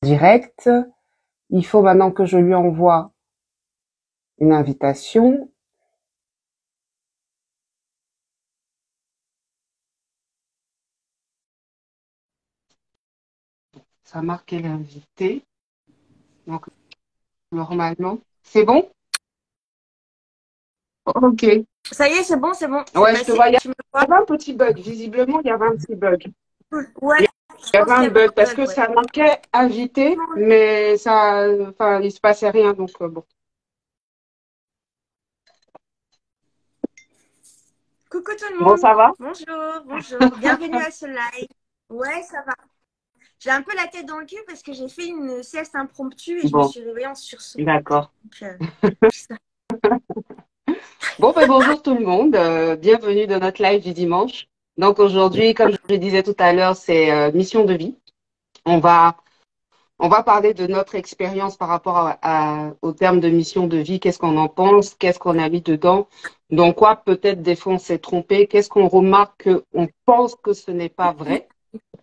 direct. Il faut maintenant que je lui envoie une invitation. Ça a marqué l'invité. Donc, normalement, c'est bon? Ok. Ça y est, c'est bon, c'est Ouais, je te passé. vois. Tu me vois? Il y avait un petit bug. Visiblement, il y avait un petit bug. Ouais, Il je y avait pense qu'il un y avait bug un parce bug, que ouais. ça marquait invité, mais ça, enfin, il se passait rien. Donc, bon. Coucou tout le Bon, monde. ça va? Bonjour, bonjour. Bienvenue à ce live. Ouais, ça va. J'ai un peu la tête dans le cul parce que j'ai fait une sieste impromptue et je me Bon, suis réveillée en sursaut. d'accord. Donc, ça- Bon, ben, bonjour tout le monde. Bienvenue dans notre live du dimanche. Donc, aujourd'hui, comme je le disais tout à l'heure, c'est mission de vie. On va On va parler de notre expérience par rapport au terme de mission de vie. Qu'est-ce qu'on en pense? Qu'est-ce qu'on a mis dedans? Donc, quoi, peut-être des fois on s'est trompé. Qu'est-ce qu'on remarque qu'on pense que ce n'est pas vrai?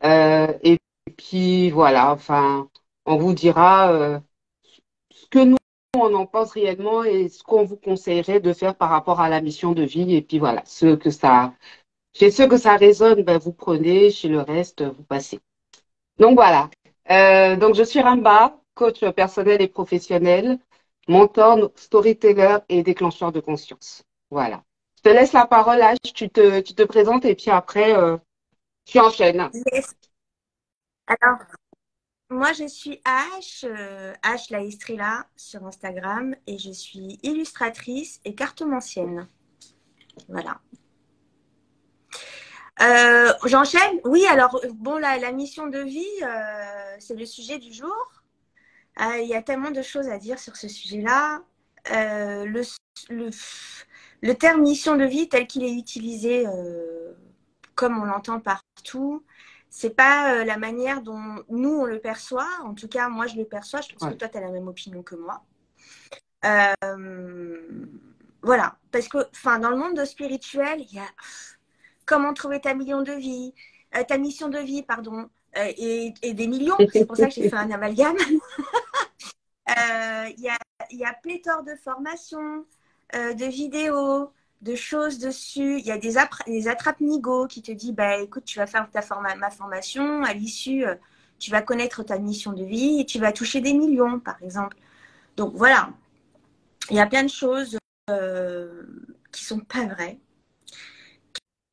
Et puis, voilà, enfin, on vous dira ce que nous, on en pense réellement et ce qu'on vous conseillerait de faire par rapport à la mission de vie. Et puis, voilà, chez ceux que ça résonne, ben, vous prenez, chez le reste, vous passez. Donc voilà. Donc je suis Ramba, coach personnel et professionnel, mentor, storyteller et déclencheur de conscience. Voilà. Je te laisse la parole, H, tu te présentes et puis après, tu enchaînes. Yes. Alors, moi, je suis H, H la Estrella sur Instagram et je suis illustratrice et cartomancienne. Voilà. J'enchaîne. Oui, alors, bon, la mission de vie, c'est le sujet du jour. Il y a tellement de choses à dire sur ce sujet-là. Le, le terme mission de vie tel qu'il est utilisé, comme on l'entend partout, c'est pas la manière dont nous on le perçoit. En tout cas, moi je le perçois. Je pense que Ouais. toi tu as la même opinion que moi. Voilà, parce que, enfin, dans le monde de spirituel, il y a comment trouver ta million de vie, ta mission de vie, pardon, et des millions. C'est pour ça que j'ai fait un amalgame. Il y a pléthore de formations, de vidéos, de choses dessus. Il y a des attrape-nigo qui te disent, bah, écoute, tu vas faire ma formation. À l'issue, tu vas connaître ta mission de vie et tu vas toucher des millions, par exemple. Donc voilà, il y a plein de choses qui sont pas vraies.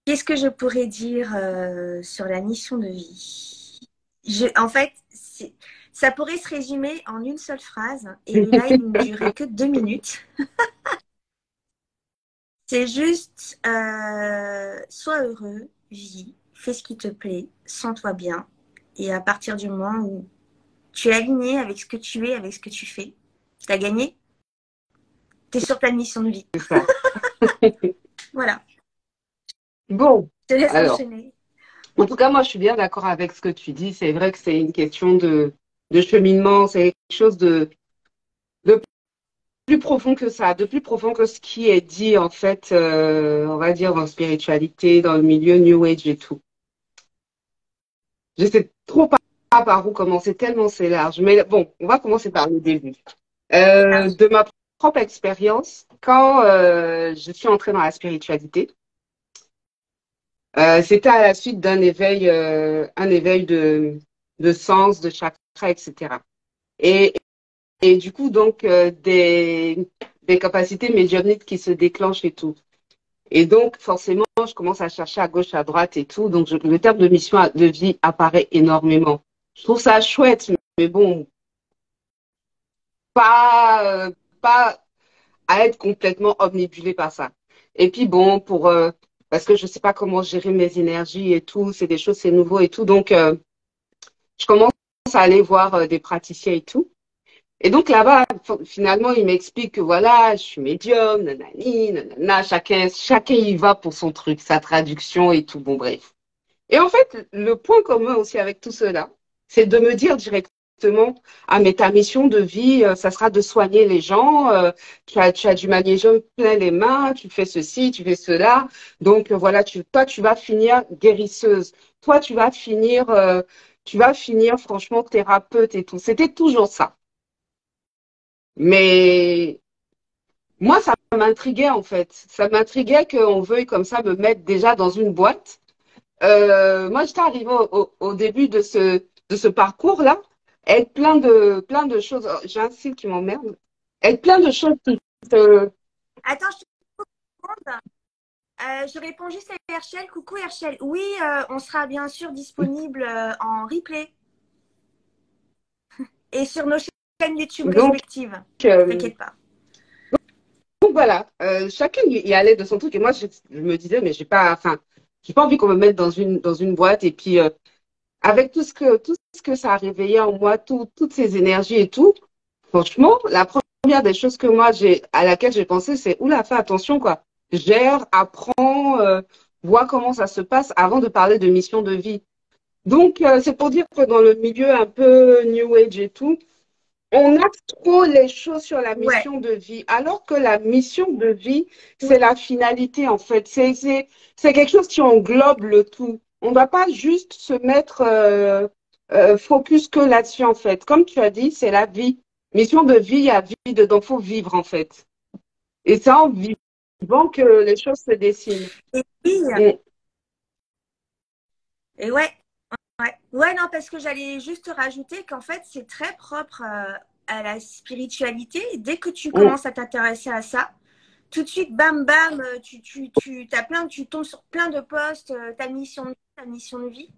Qu'est-ce que je pourrais dire sur la mission de vie? En fait, ça pourrait se résumer en une seule phrase et le live ne durait que 2 minutes. C'est juste, sois heureux, vis, fais ce qui te plaît, sens-toi bien. Et à partir du moment où tu es aligné avec ce que tu es, avec ce que tu fais, tu as gagné, tu es sur ta mission de vie. C'est ça. Voilà, Bon, je te laisse alors, enchaîner. en tout cas, moi, je suis bien d'accord avec ce que tu dis. C'est vrai que c'est une question de cheminement, c'est quelque chose de plus profond que ça, de plus profond que ce qui est dit, en fait, on va dire en spiritualité, dans le milieu New Age et tout. Je sais trop pas par où commencer, tellement c'est large. Mais bon, on va commencer par le début. De ma propre expérience, quand je suis entrée dans la spiritualité, c'était à la suite un éveil de sens, de chakra, etc. Et, et du coup, donc, des capacités médiumniques qui se déclenchent et tout. Et donc, forcément, je commence à chercher à gauche, à droite et tout. Donc, le terme de mission de vie apparaît énormément. Je trouve ça chouette, mais bon, pas, pas à être complètement omnibulé par ça. Et puis, bon, parce que je sais pas comment gérer mes énergies et tout, c'est des choses, c'est nouveau et tout. Donc, je commence à aller voir des praticiens et tout. Et donc là-bas, finalement, il m'explique que voilà, je suis médium, nanani, nanana, chacun y va pour son truc, sa traduction et tout, bon bref. Et en fait, le point commun aussi avec tout cela, c'est de me dire directement, ah mais ta mission de vie, ça sera de soigner les gens, tu as du magnésium plein les mains, tu fais ceci, tu fais cela, donc voilà, toi tu vas finir guérisseuse, toi tu vas finir tu vas finir franchement thérapeute et tout. C'était toujours ça. Mais moi, ça m'intriguait en fait. Ça m'intriguait qu'on veuille comme ça me mettre déjà dans une boîte. Moi, j'étais arrivée au début de ce parcours-là, avec plein de choses. Oh, j'ai un style qui m'emmerde. Avec plein de choses qui te... Attends, je te demande. Je réponds juste à Herschel. Coucou Herschel. Oui, on sera bien sûr disponible en replay et sur nos chaînes YouTube Donc, respectives. euh, T'inquiète pas. donc voilà, chacun y allait de son truc. Et moi, je me disais, mais enfin, j'ai pas envie qu'on me mette dans une boîte. Et puis, avec tout ce que ça a réveillé en moi, toutes ces énergies et tout, franchement, la première des choses que moi, à laquelle j'ai pensé, c'est, oula, fais attention, quoi. Gère, apprends, vois comment ça se passe avant de parler de mission de vie. Donc, c'est pour dire que dans le milieu un peu New Age et tout, on axe trop les choses sur la Ouais. mission de vie, alors que la mission de vie, c'est la finalité, en fait. C'est quelque chose qui englobe le tout. On ne doit pas juste se mettre focus que là-dessus, en fait. Comme tu as dit, c'est la vie. Mission de vie, il y a vie dedans, faut vivre, en fait. Et c'est en vivant que les choses se dessinent. Et puis, Mm. et ouais, ouais, non, parce que j'allais juste rajouter qu'en fait, c'est très propre à la spiritualité. Dès que tu Mm. commences à t'intéresser à ça, tout de suite, bam, bam, tu tombes sur plein de posts, ta mission de vie.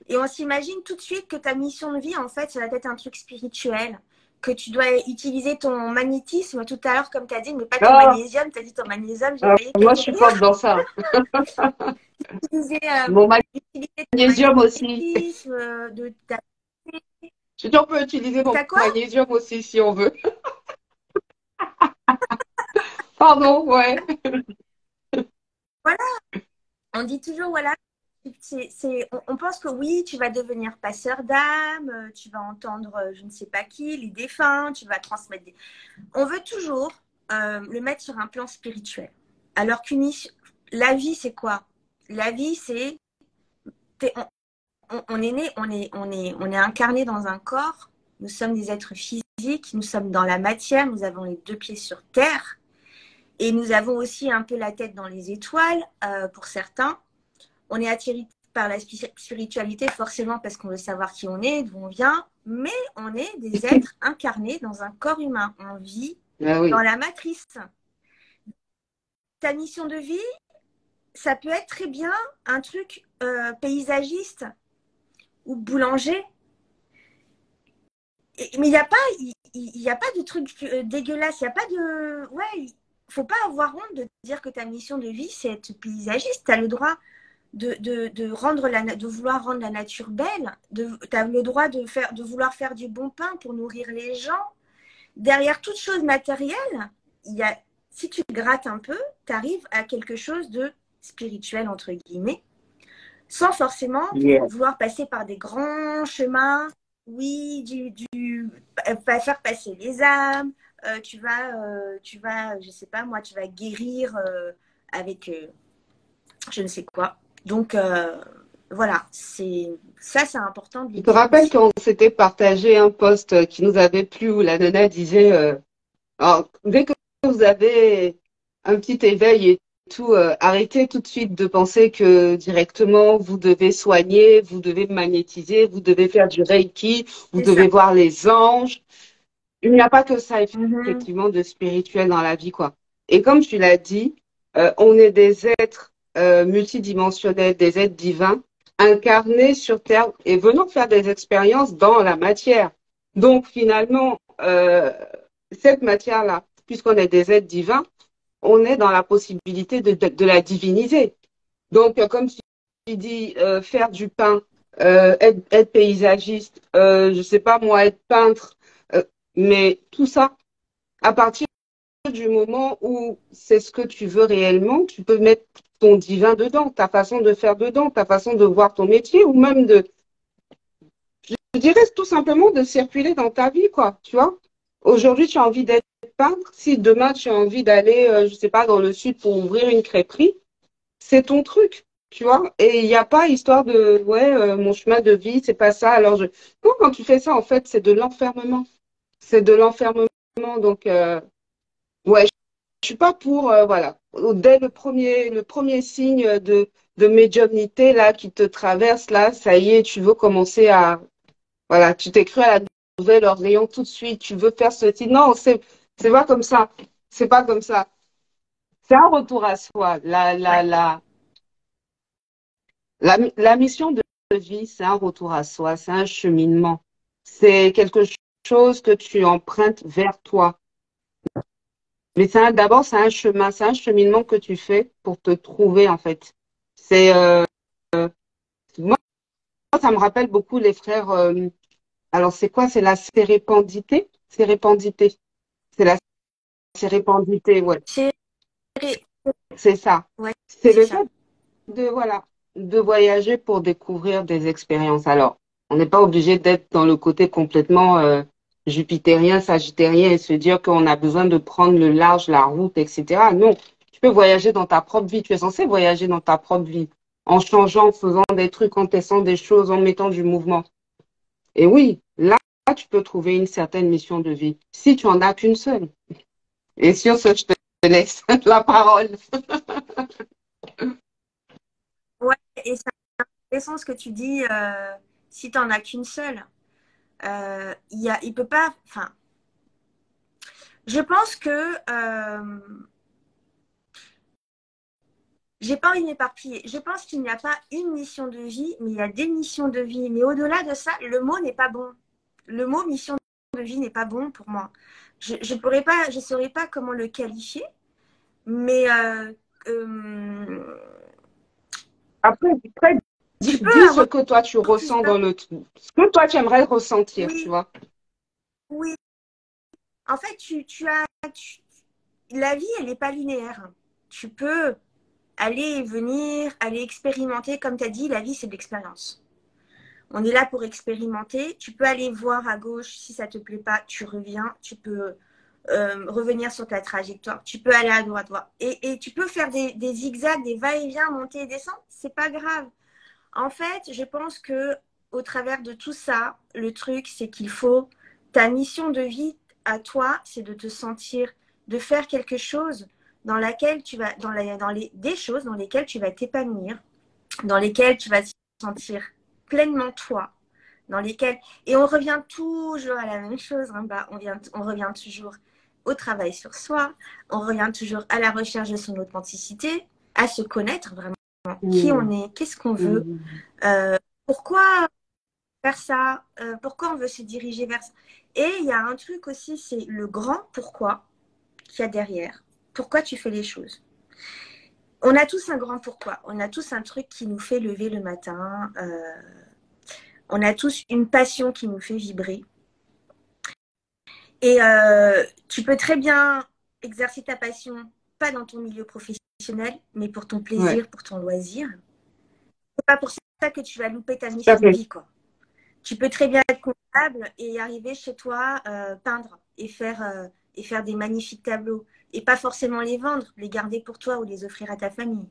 Et on s'imagine tout de suite que ta mission de vie, en fait, ça va être un truc spirituel, que tu dois utiliser ton magnétisme tout à l'heure, comme tu as dit, mais pas ton Ah, magnésium. Tu as dit ton magnésium, j'ai failli moi, je crier. suis forte dans ça. Utiliser, Mon utiliser ton magnésium aussi. magnétisme, Je dis, on peut utiliser mon t'as quoi? magnésium aussi si on veut. Pardon, ouais. Voilà, on dit toujours, voilà, on pense que oui, tu vas devenir passeur d'âme, tu vas entendre je ne sais pas qui, les défunts, tu vas transmettre des... On veut toujours le mettre sur un plan spirituel. Alors la vie, c'est quoi? La vie, c'est... On est né, on est incarné dans un corps, nous sommes des êtres physiques, nous sommes dans la matière, nous avons les deux pieds sur terre, et nous avons aussi un peu la tête dans les étoiles, pour certains. On est attiré par la spiritualité forcément parce qu'on veut savoir qui on est, d'où on vient, mais on est des êtres incarnés dans un corps humain. On vit Ah oui. dans la matrice. Ta mission de vie, ça peut être très bien un truc paysagiste ou boulanger. Mais il n'y a pas, y a pas de truc dégueulasse. Il n'y a pas de... Ouais, il ne faut pas avoir honte de dire que ta mission de vie, c'est être paysagiste. Tu as le droit de vouloir rendre la nature belle. Tu as le droit de vouloir faire du bon pain pour nourrir les gens. Derrière toute chose matérielle, si tu grattes un peu, tu arrives à quelque chose de spirituel, entre guillemets, sans forcément vouloir passer par des grands chemins. Oui, faire passer les âmes. Tu vas, je sais pas moi, tu vas guérir avec je ne sais quoi. Donc, voilà, c'est important de Je le te dire rappelle aussi. qu'on s'était partagé un post qui nous avait plu où la nana disait alors, dès que vous avez un petit éveil et tout, arrêtez tout de suite de penser que directement vous devez soigner, vous devez magnétiser, vous devez faire du Reiki, vous C'est ça. devez voir les anges. Il n'y a pas que ça, Mhm. effectivement, de spirituel dans la vie, quoi. Et comme tu l'as dit, on est des êtres multidimensionnels, des êtres divins, incarnés sur Terre et venant faire des expériences dans la matière. Donc, finalement, cette matière-là, puisqu'on est des êtres divins, on est dans la possibilité de la diviniser. Donc, comme tu dis, faire du pain, être paysagiste, je sais pas moi, être peintre, mais tout ça, à partir du moment où c'est ce que tu veux réellement, tu peux mettre ton divin dedans, ta façon de faire dedans, ta façon de voir ton métier, ou même je dirais tout simplement de circuler dans ta vie, quoi, tu vois. Aujourd'hui, tu as envie d'être peintre, si demain tu as envie d'aller, je sais pas, dans le sud pour ouvrir une crêperie, c'est ton truc. tu vois. Et il n'y a pas histoire de, ouais, mon chemin de vie, c'est pas ça. Alors, quand tu fais ça, en fait, c'est de l'enfermement. C'est de l'enfermement. Donc, ouais, je suis pas pour, voilà. Dès le premier signe de médiumnité, là, qui te traverse, là, ça y est, tu veux commencer à, voilà, tu t'es cru à la Nouvelle-Orléans tout de suite, tu veux faire ceci. Non, c'est pas comme ça. C'est pas comme ça. C'est un retour à soi. Ouais. La mission de vie, c'est un retour à soi, c'est un cheminement. C'est quelque chose que tu empruntes vers toi. Mais d'abord, c'est un chemin, c'est un cheminement que tu fais pour te trouver, en fait. C'est, moi, ça me rappelle beaucoup les frères, alors c'est quoi? C'est la sérépandité? Sérépandité. C'est la sérépandité, ouais. C'est C'est ça. ouais, C'est c'est le ça. fait voilà, de voyager pour découvrir des expériences. Alors, on n'est pas obligé d'être dans le côté complètement jupitérien, sagittérien et se dire qu'on a besoin de prendre le large, la route, etc. Non, tu peux voyager dans ta propre vie. Tu es censé voyager dans ta propre vie en changeant, en faisant des trucs, en testant des choses, en mettant du mouvement. Et oui, là, tu peux trouver une certaine mission de vie si tu en as qu'une seule. Et sur ce, je te laisse la parole. Ouais, et c'est intéressant ce que tu dis, si tu n'en as qu'une seule. Il peut pas. Enfin, je pense que j'ai pas envie de m'éparpiller. Je pense qu'il n'y a pas une mission de vie, mais il y a des missions de vie. Mais au-delà de ça, le mot n'est pas bon. Le mot mission de vie n'est pas bon pour moi. Je saurais pas comment le qualifier, mais Après, tu peux dis ce avoir que toi tu ressens plusieurs. dans le truc. Ce que toi tu aimerais ressentir, tu Oui, vois. oui. En fait, la vie, elle n'est pas linéaire. Tu peux aller et venir, aller expérimenter. Comme tu as dit, la vie, c'est de l'expérience. On est là pour expérimenter. Tu peux aller voir à gauche. Si ça ne te plaît pas, tu reviens. Tu peux revenir sur ta trajectoire. Tu peux aller à droite. Voir. Et tu peux faire des zigzags, des va-et-vient, monter et descendre. C'est pas grave. En fait, je pense que au travers de tout ça, le truc, c'est qu'il faut ta mission de vie à toi, c'est de te sentir, de faire quelque chose dans laquelle tu vas, des choses dans lesquelles tu vas t'épanouir, dans lesquelles tu vas te sentir pleinement toi, dans lesquelles, et on revient toujours à la même chose, hein, on revient toujours au travail sur soi, on revient toujours à la recherche de son authenticité, à se connaître vraiment qui on Mm, est, qu'est-ce qu'on veut, mm. pourquoi faire ça, pourquoi on veut se diriger vers ça. Et il y a un truc aussi, c'est le grand pourquoi qu'il y a derrière. Pourquoi tu fais les choses. On a tous un grand pourquoi. On a tous un truc qui nous fait lever le matin. On a tous une passion qui nous fait vibrer. Et tu peux très bien exercer ta passion, pas dans ton milieu professionnel, mais pour ton Ouais, plaisir, pour ton loisir. C'est pas pour ça que tu vas louper ta tout à mission de fait. vie, quoi. Tu peux très bien être comptable et arriver chez toi, peindre et faire des magnifiques tableaux. Et pas forcément les vendre, les garder pour toi ou les offrir à ta famille.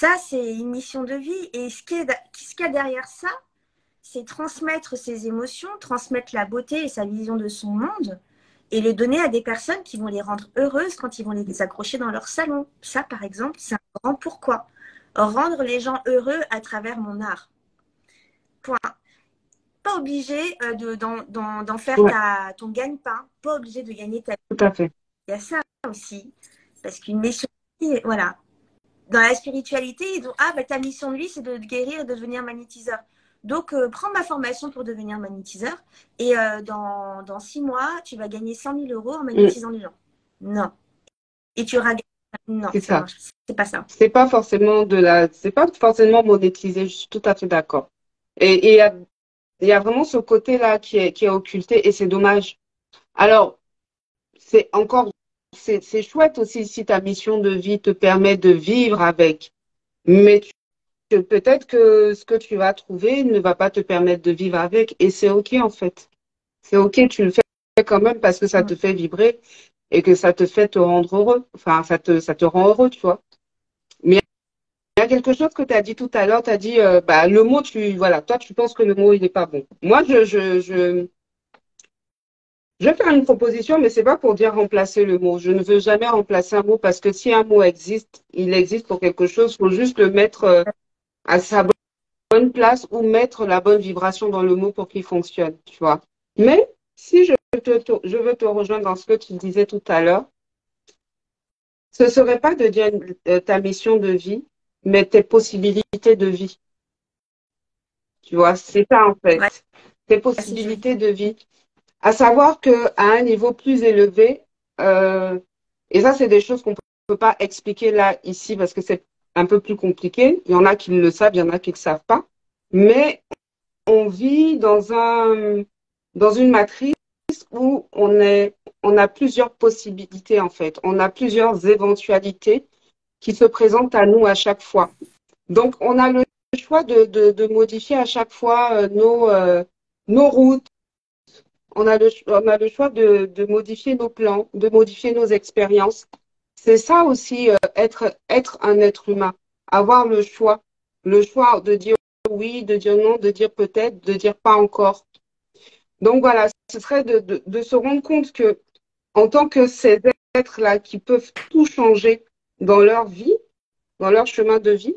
Ça, c'est une mission de vie. Et ce qu'il y a derrière ça, c'est transmettre ses émotions, transmettre la beauté et sa vision de son monde et le donner à des personnes qui vont les rendre heureuses quand ils vont les accrocher dans leur salon. Ça, par exemple, c'est un grand pourquoi. Rendre les gens heureux à travers mon art. Point. Pas obligé d'en faire Ouais, ton gagne-pain, pas obligé de gagner ta vie. tout à fait. Il y a ça aussi. Parce qu'une mission, voilà. Dans la spiritualité, ils ont ah, bah, ta mission de vie, c'est de guérir et de devenir magnétiseur. Donc, prends ma formation pour devenir magnétiseur et dans 6 mois, tu vas gagner 100 000 € en Mm, magnétisant les gens. Non. Et tu auras. Non, c'est ça ça. marche. C'est pas ça. C'est pas forcément monétisé, je suis tout à fait d'accord. Et il y a vraiment ce côté-là qui est occulté et c'est dommage. Alors, c'est encore, c'est chouette aussi si ta mission de vie te permet de vivre avec. Mais peut-être que ce que tu vas trouver ne va pas te permettre de vivre avec. Et c'est OK, en fait. C'est OK, tu le fais quand même parce que ça Mm. te fait vibrer et que ça te fait te rendre heureux. Enfin, ça te rend heureux, tu vois. Mais y a quelque chose que tu as dit tout à l'heure, tu as dit, bah, le mot, voilà, toi, tu penses que le mot, il n'est pas bon. Moi, je vais faire une proposition, mais c'est pas pour dire remplacer le mot. Je ne veux jamais remplacer un mot parce que si un mot existe, il existe pour quelque chose. Il faut juste le mettre à sa bonne place ou mettre la bonne vibration dans le mot pour qu'il fonctionne, tu vois. Mais si je veux te rejoindre dans ce que tu disais tout à l'heure, ce serait pas de dire ta mission de vie, mais tes possibilités de vie. Tu vois, c'est ça en Ouais, fait. Tes c'est joli. possibilités de vie. À savoir qu'à un niveau plus élevé, euh, et ça, c'est des choses qu'on ne peut pas expliquer là, ici, parce que c'est un peu plus compliqué. Il y en a qui le savent, il y en a qui ne le savent pas. Mais on vit dans une matrice où on a plusieurs possibilités, en fait. On a plusieurs éventualités qui se présentent à nous à chaque fois. Donc, on a le choix de modifier à chaque fois nos routes. On a le choix de modifier nos plans, de modifier nos expériences. C'est ça aussi, être un être humain. Avoir le choix. Le choix de dire oui, de dire non, de dire peut-être, de dire pas encore. Donc voilà, ce serait de se rendre compte que, en tant que ces êtres-là qui peuvent tout changer dans leur vie, dans leur chemin de vie,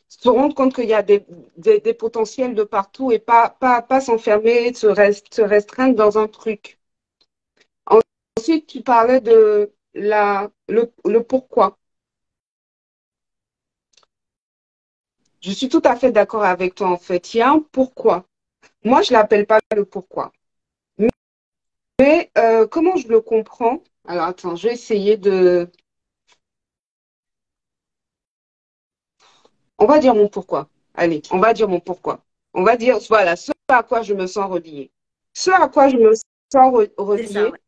se rendre compte qu'il y a des potentiels de partout et pas s'enfermer, se restreindre dans un truc. Ensuite, tu parlais de le pourquoi. Je suis tout à fait d'accord avec toi, en fait. Il y a un pourquoi. Moi, je l'appelle pas le pourquoi. Mais comment je le comprends? Alors, attends, je vais essayer de... On va dire mon pourquoi. Allez, on va dire mon pourquoi. On va dire, voilà, ce à quoi je me sens reliée. Ce à quoi je me sens C'est ça, reliée, ouais.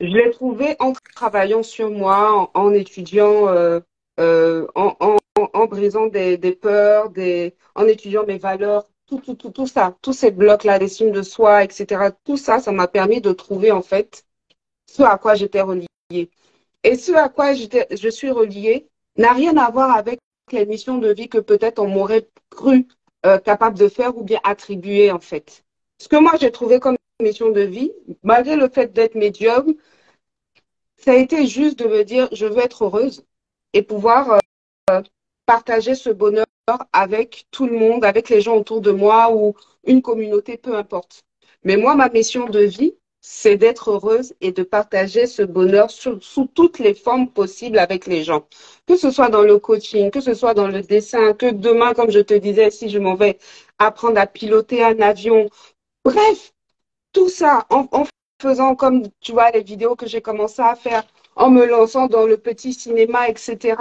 je l'ai trouvé en travaillant sur moi, en étudiant, en brisant des peurs, en étudiant mes valeurs, tout ça, tous ces blocs-là, l'estime de soi, etc. Tout ça, ça m'a permis de trouver en fait ce à quoi j'étais reliée. Et ce à quoi je suis reliée n'a rien à voir avec les missions de vie que peut-être on m'aurait cru capable de faire ou bien attribuer en fait. Ce que moi j'ai trouvé comme mission de vie, malgré le fait d'être médium, ça a été juste de me dire, je veux être heureuse et pouvoir partager ce bonheur avec tout le monde, avec les gens autour de moi ou une communauté, peu importe. Mais moi, ma mission de vie, c'est d'être heureuse et de partager ce bonheur sous toutes les formes possibles avec les gens. Que ce soit dans le coaching, que ce soit dans le dessin, que demain, comme je te disais, si je m'en vais apprendre à piloter un avion. Bref, tout ça en faisant comme, tu vois, les vidéos que j'ai commencé à faire, en me lançant dans le petit cinéma, etc.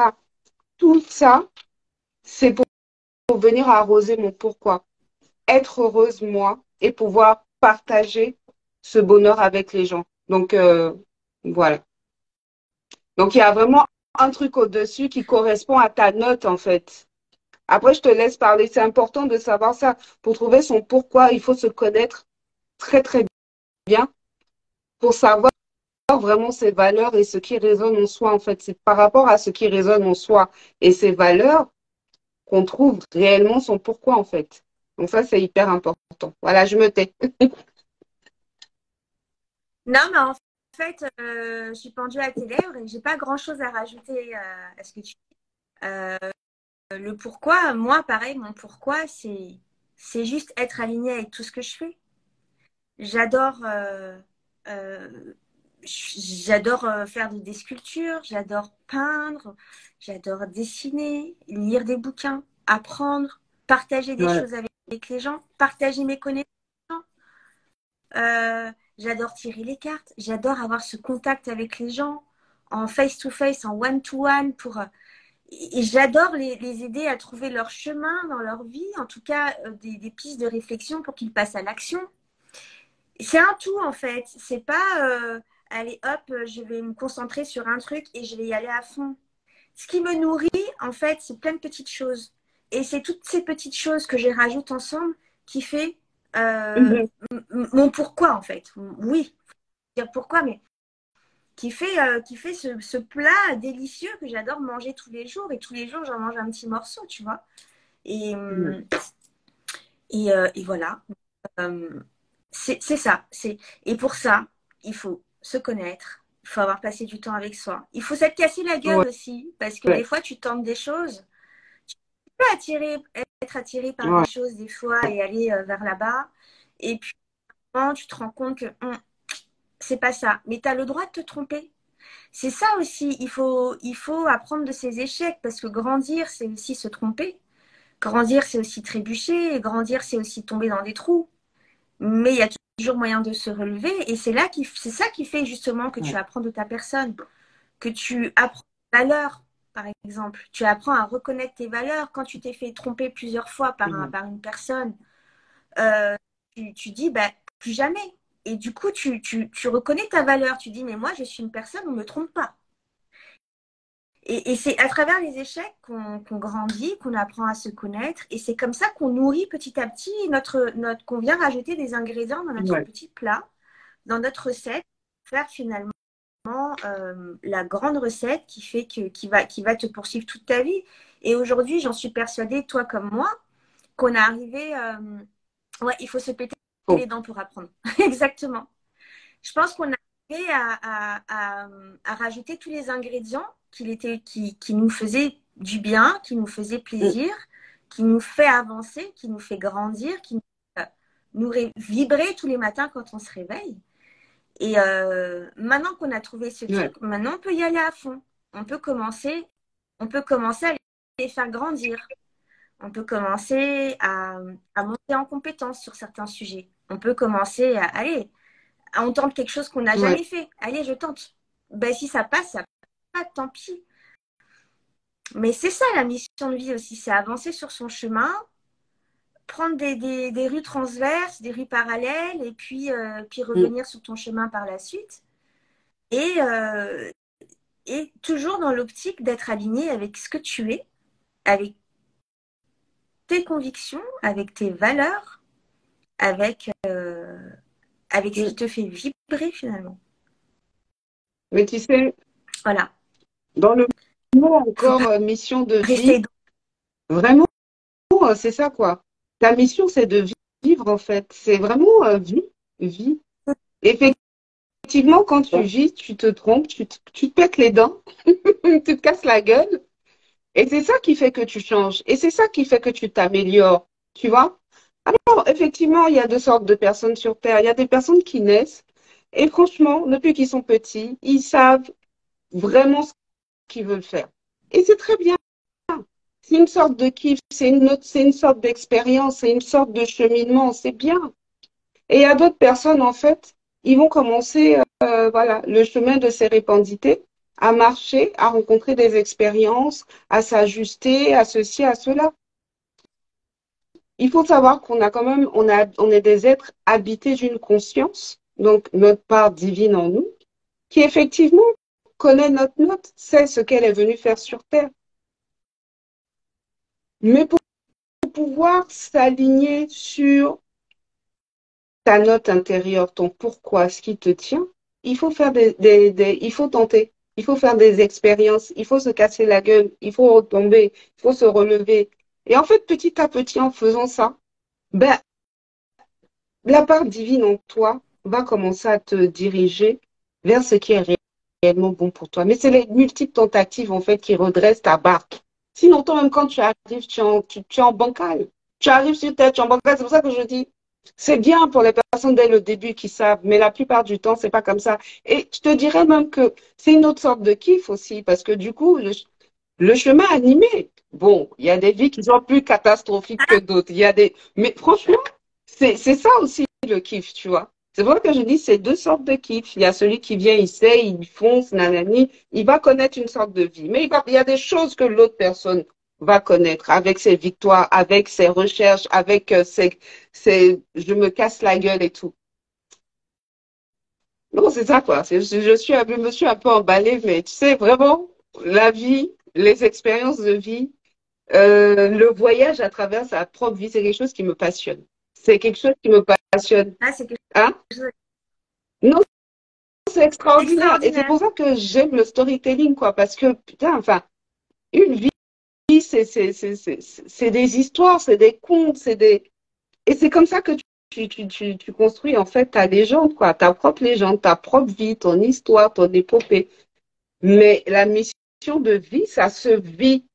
Tout ça, c'est pour venir arroser mon pourquoi. Être heureuse, moi, et pouvoir partager ce bonheur avec les gens. Donc, voilà. Donc, il y a vraiment un truc au-dessus qui correspond à ta note, en fait. Après, je te laisse parler. C'est important de savoir ça. Pour trouver son pourquoi, il faut se connaître très, très bien pour savoir vraiment ses valeurs et ce qui résonne en soi, en fait. C'est par rapport à ce qui résonne en soi et ses valeurs qu'on trouve réellement son pourquoi, en fait. Donc ça, c'est hyper important. Voilà, je me tais. Non, mais en fait, je suis pendue à tes lèvres et j'ai pas grand-chose à rajouter à ce que tu dis. Euh, le pourquoi, moi, pareil, mon pourquoi, c'est juste être aligné avec tout ce que je fais. J'adore euh, j'adore faire des sculptures, j'adore peindre, j'adore dessiner, lire des bouquins, apprendre, partager des Ouais. choses avec les gens, partager mes connaissances. J'adore tirer les cartes, j'adore avoir ce contact avec les gens en face-to-face, en one-to-one pour et j'adore les aider à trouver leur chemin dans leur vie, en tout cas des pistes de réflexion pour qu'ils passent à l'action. C'est un tout en fait. C'est pas allez hop, je vais me concentrer sur un truc et je vais y aller à fond. Ce qui me nourrit en fait, c'est plein de petites choses. Et c'est toutes ces petites choses que je rajoute ensemble qui fait euh, Mhm. mon pourquoi en fait. Oui, dire pourquoi, mais qui fait ce plat délicieux que j'adore manger tous les jours. Et tous les jours, j'en mange un petit morceau, tu vois. Et, et voilà. C'est ça. Et pour ça, il faut se connaître. Il faut avoir passé du temps avec soi. Il faut s'être cassé la gueule Ouais, aussi. Parce que des ouais, fois, tu tentes des choses. Tu peux être attiré par des ouais, choses des fois et aller vers là-bas. Et puis, tu te rends compte que c'est pas ça. Mais tu as le droit de te tromper. C'est ça aussi. Il faut apprendre de ses échecs. Parce que grandir, c'est aussi se tromper. Grandir, c'est aussi trébucher. Et grandir, c'est aussi tomber dans des trous. Mais il y a toujours moyen de se relever. Et c'est ça qui fait justement que tu ouais. apprends de ta personne, que tu apprends tes valeurs, par exemple. Tu apprends à reconnaître tes valeurs. Quand tu t'es fait tromper plusieurs fois par une personne, euh, tu dis, bah, plus jamais. Et du coup, tu reconnais ta valeur. Tu dis, mais moi, je suis une personne, on ne me trompe pas. Et c'est à travers les échecs qu'on grandit, qu'on apprend à se connaître. Et c'est comme ça qu'on nourrit petit à petit qu'on vient rajouter des ingrédients dans notre Ouais. petit plat, dans notre recette, faire finalement la grande recette qui va te poursuivre toute ta vie. Et aujourd'hui, j'en suis persuadée, toi comme moi, qu'on est arrivé. Ouais, il faut se péter Bon. les dents pour apprendre. Exactement. Je pense qu'on a arrivé à rajouter tous les ingrédients qui nous faisaient du bien, qui nous faisaient plaisir, qui nous fait avancer, qui nous fait grandir, qui nous vibrer tous les matins quand on se réveille. Et maintenant qu'on a trouvé ce Ouais. truc, maintenant on peut y aller à fond. On peut commencer à les faire grandir. On peut commencer à monter en compétence sur certains sujets. On peut commencer on tente quelque chose qu'on n'a Ouais. jamais fait. Allez, je tente. Ben, si ça passe, ça passe, tant pis. Mais c'est ça la mission de vie aussi, c'est avancer sur son chemin, prendre des rues transverses, des rues parallèles, et puis Mm. revenir sur ton chemin par la suite. Et, et toujours dans l'optique d'être aligné avec ce que tu es, avec tes convictions, avec tes valeurs, avec ce qui Mm. te fait vibrer finalement. Mais tu sais, Voilà. dans le mot Il faut encore pas mission de vie, rester. vraiment, c'est ça quoi. Ta mission, c'est de vivre en fait. C'est vraiment vie, vie. Effectivement, quand tu vis, tu te trompes, tu te pètes les dents, tu te casses la gueule. Et c'est ça qui fait que tu changes. Et c'est ça qui fait que tu t'améliores. Tu vois? Alors, effectivement, il y a deux sortes de personnes sur Terre. Il y a des personnes qui naissent et franchement, depuis qu'ils sont petits, ils savent vraiment ce qu'ils veulent faire. Et c'est très bien. C'est une sorte de kiff, c'est une sorte d'expérience, c'est une sorte de cheminement, c'est bien. Et il y a d'autres personnes, en fait, ils vont commencer, voilà, le chemin de sérendipité, à marcher, à rencontrer des expériences, à s'ajuster, à ceci, à cela. Il faut savoir qu'on a quand même, on est des êtres habités d'une conscience, donc notre part divine en nous, qui effectivement connaît notre note, sait ce qu'elle est venue faire sur Terre. Mais pour pouvoir s'aligner sur ta note intérieure, ton pourquoi, ce qui te tient, il faut faire il faut tenter, il faut faire des expériences, il faut se casser la gueule, il faut retomber, il faut se relever. Et en fait, petit à petit, en faisant ça, ben, la part divine en toi va commencer à te diriger vers ce qui est réellement bon pour toi. Mais c'est les multiples tentatives, en fait, qui redressent ta barque. Sinon, toi, même quand tu arrives, tu es en bancal. Tu arrives sur terre, tu es en bancal. C'est pour ça que je dis, c'est bien pour les personnes dès le début qui savent, mais la plupart du temps, c'est pas comme ça. Et je te dirais même que c'est une autre sorte de kiff aussi, parce que du coup, le chemin animé, bon, il y a des vies qui sont plus catastrophiques que d'autres. Il y a des, mais franchement, c'est ça aussi le kiff, tu vois. C'est pour ça que je dis c'est deux sortes de kiff. Il y a celui qui vient, il sait, il fonce, nanani, il va connaître une sorte de vie. Mais il y a des choses que l'autre personne va connaître avec ses victoires, avec ses recherches, avec je me casse la gueule et tout. Non, c'est ça quoi. Je me suis un peu emballée, mais tu sais, vraiment, la vie, les expériences de vie, le voyage à travers sa propre vie, c'est quelque chose qui me passionne. C'est quelque chose qui me passionne. Ah, c'est quelque Hein? chose. Non, c'est extraordinaire. Et c'est Extraordinaire. pour ça que j'aime le storytelling, quoi. Parce que, putain, enfin, une vie, c'est des histoires, c'est des contes, c'est des. Et c'est comme ça que tu construis, en fait, ta légende, quoi. Ta propre légende, ta propre vie, ton histoire, ton épopée. Mais la mission de vie, ça se vit.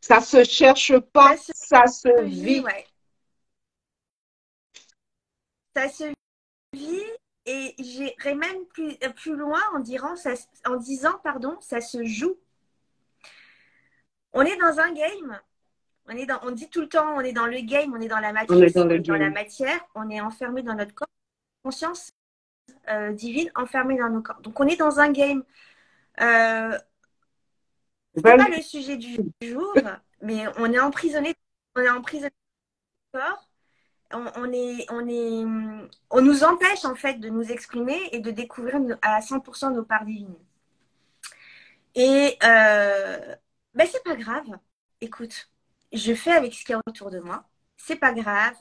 Ça se cherche Ça pas, se ça se vit, vit. ouais. Ça se vit et j'irai même plus loin en disant, pardon, ça se joue. On est dans un game. On dit tout le temps, on est dans le game, on est dans la On matrix, est dans on le est dans la game. matière, on est enfermé dans notre corps, conscience divine enfermée dans nos corps. Donc on est dans un game. Euh, c'est pas Vas-y. le sujet du jour, mais on est emprisonné dans le corps. On nous empêche en fait de nous exprimer et de découvrir à 100% nos parts divines. Et ben c'est pas grave. Écoute, je fais avec ce qu'il y a autour de moi. C'est pas grave.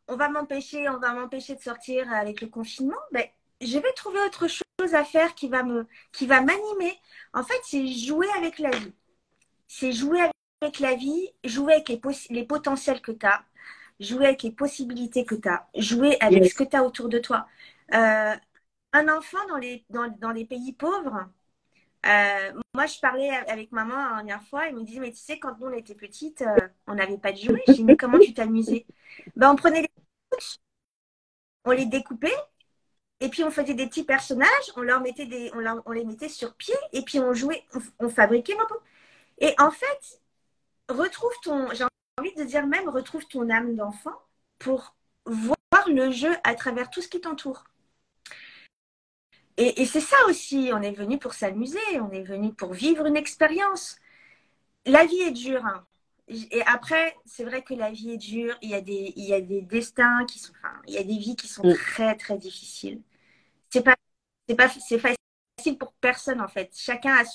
On va m'empêcher de sortir avec le confinement. Ben, je vais trouver autre chose à faire qui va m'animer. En fait, c'est jouer avec la vie. C'est jouer avec la vie, jouer avec les potentiels que tu as, jouer avec les possibilités que tu as, jouer avec ce Yes. que tu as autour de toi. Un enfant dans les pays pauvres, moi, je parlais avec maman la dernière fois, elle me disait, mais tu sais, quand nous, on était petites, on n'avait pas de jouets. Je dis, mais comment tu t'amusais? Ben, on prenait les couches, on les découpait, et puis on faisait des petits personnages, on les mettait sur pied, et puis on jouait, on fabriquait nos peaux. Et en fait, j'ai envie de dire même, retrouve ton âme d'enfant pour voir le jeu à travers tout ce qui t'entoure. Et c'est ça aussi, on est venu pour s'amuser, on est venu pour vivre une expérience. La vie est dure, hein. Et après, c'est vrai que la vie est dure, il y a des destins qui sont, enfin, il y a des vies qui sont Mm. très, très difficiles. C'est pas, c'est facile pour personne, en fait. Chacun a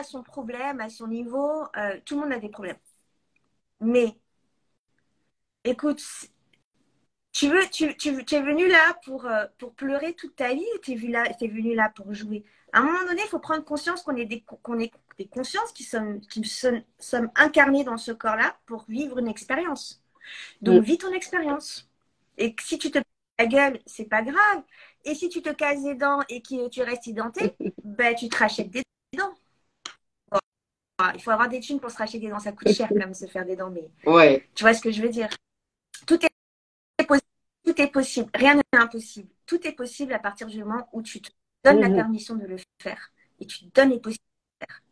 son problème, à son niveau, tout le monde a des problèmes. Mais, écoute, tu es venu là pour pleurer toute ta vie ou t'es venu là pour jouer? À un moment donné, il faut prendre conscience qu'on est des consciences sommes incarnées dans ce corps-là pour vivre une expérience. Donc, Mm. vis ton expérience. Et si tu te casses la gueule, c'est pas grave. Et si tu te casses les dents et que tu restes édenté, ben, tu te rachètes des dents. Bon, il faut avoir des thunes pour se racheter des dents. Ça coûte cher quand même se faire des dents, mais Ouais. tu vois ce que je veux dire? Tout est possible. Tout est possible. Rien n'est impossible. Tout est possible à partir du moment où tu te donnes la Mhm. permission de le faire et tu te donnes les possibilités de le faire.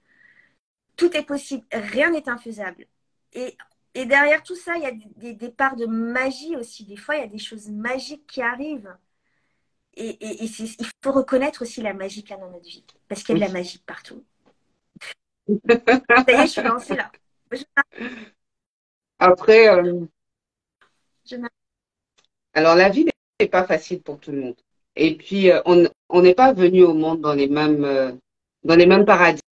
Tout est possible. Rien n'est infaisable. Et, et derrière tout ça, il y a des parts de magie aussi. Des fois, il y a des choses magiques qui arrivent. Et il faut reconnaître aussi la magie qu'il y a dans notre vie. Parce qu'il y a de la magie partout. Ça y est, je suis lancée là. Je, Après, je, alors la vie n'est pas facile pour tout le monde. Et puis, on n'est pas venu au monde dans les mêmes paradigmes,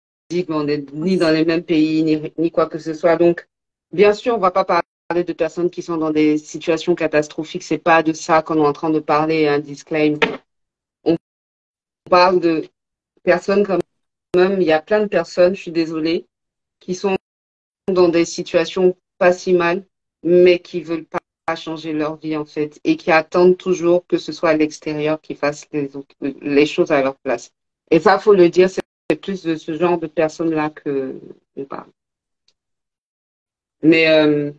on n'est ni dans les mêmes pays, ni quoi que ce soit. Donc, bien sûr, on va pas parler de personnes qui sont dans des situations catastrophiques. C'est pas de ça qu'on est en train de parler, un disclaimer. On parle de personnes quand même, il y a plein de personnes, je suis désolée, qui sont dans des situations pas si mal, mais qui veulent pas changer leur vie en fait et qui attendent toujours que ce soit à l'extérieur qui fasse les choses à leur place. Et ça, faut le dire, c'est plus de ce genre de personnes-là que on parle. Mais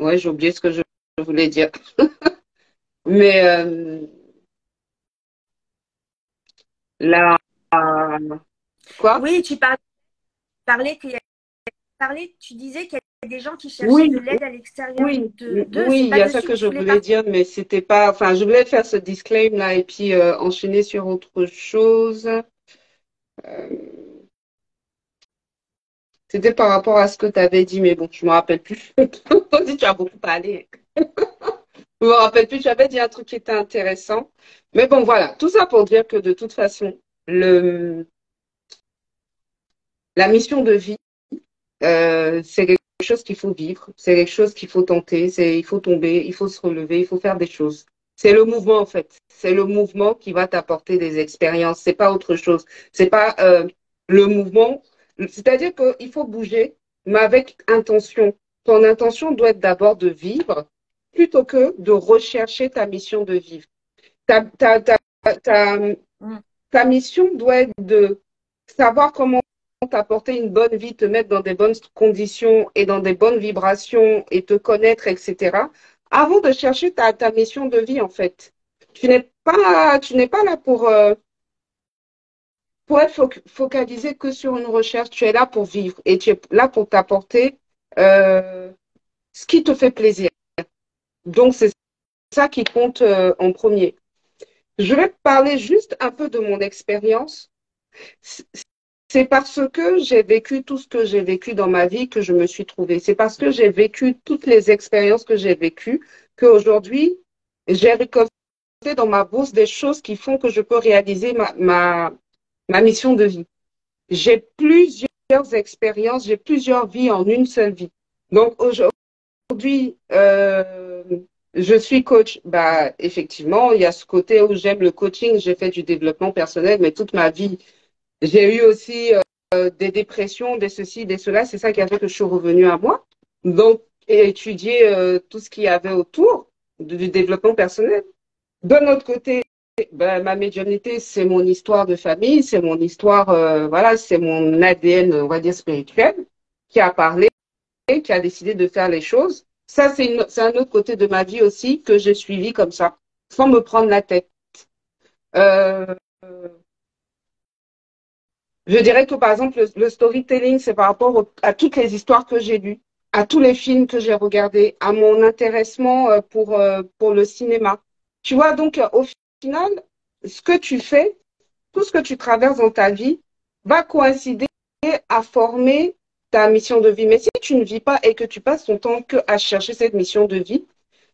ouais, j'ai oublié ce que je voulais dire. Mais là, quoi? oui, parlais qu'il y a, tu disais qu'il y a des gens qui cherchaient Oui, de l'aide à l'extérieur oui, d'eux. oui, C'est il pas y a ça dessus que que je tu voulais voulais partir. dire, mais c'était pas, enfin, je voulais faire ce disclaimer là et puis enchaîner sur autre chose. C'était par rapport à ce que tu avais dit, mais bon, je me rappelle plus. On dit tu as beaucoup parlé. Je me rappelle plus, tu avais dit un truc qui était intéressant. Mais bon, voilà, tout ça pour dire que de toute façon, la mission de vie, c'est quelque chose qu'il faut vivre, c'est quelque chose qu'il faut tenter, il faut tomber, il faut se relever, il faut faire des choses. C'est le mouvement, en fait. C'est le mouvement qui va t'apporter des expériences. C'est pas autre chose. C'est pas le mouvement. C'est-à-dire qu'il faut bouger, mais avec intention. Ton intention doit être d'abord de vivre plutôt que de rechercher ta mission de vivre. Ta, ta, ta, ta, Mm. ta mission doit être de savoir comment t'apporter une bonne vie, te mettre dans des bonnes conditions et dans des bonnes vibrations et te connaître, etc. Avant de chercher ta mission de vie, en fait. Tu n'es pas là pour être focalisé que sur une recherche. Tu es là pour vivre et tu es là pour t'apporter euh, ce qui te fait plaisir. Donc, c'est ça qui compte en premier. Je vais parler juste un peu de mon expérience. C'est parce que j'ai vécu tout ce que j'ai vécu dans ma vie que je me suis trouvée. C'est parce que j'ai vécu toutes les expériences que j'ai vécues qu'aujourd'hui, j'ai récolté dans ma bourse des choses qui font que je peux réaliser ma mission de vie. J'ai plusieurs expériences, j'ai plusieurs vies en une seule vie. Donc aujourd'hui, je suis coach. Bah, effectivement, il y a ce côté où j'aime le coaching, j'ai fait du développement personnel, mais toute ma vie, j'ai eu aussi des dépressions, des ceci, des cela. C'est ça qui a fait que je suis revenue à moi. Donc, et étudier tout ce qu'il y avait autour du développement personnel. De notre côté, ben, ma médiumnité, c'est mon histoire de famille, c'est mon histoire, voilà, c'est mon ADN, on va dire, spirituel, qui a parlé, qui a décidé de faire les choses. Ça, c'est un autre côté de ma vie aussi que j'ai suivi comme ça, sans me prendre la tête. Euh, Je dirais que, par exemple, le storytelling, c'est par rapport à toutes les histoires que j'ai lues, à tous les films que j'ai regardés, à mon intéressement pour le cinéma. Tu vois, donc, au final, ce que tu fais, tout ce que tu traverses dans ta vie va coïncider à former ta mission de vie. Mais si tu ne vis pas et que tu passes ton temps que à chercher cette mission de vie,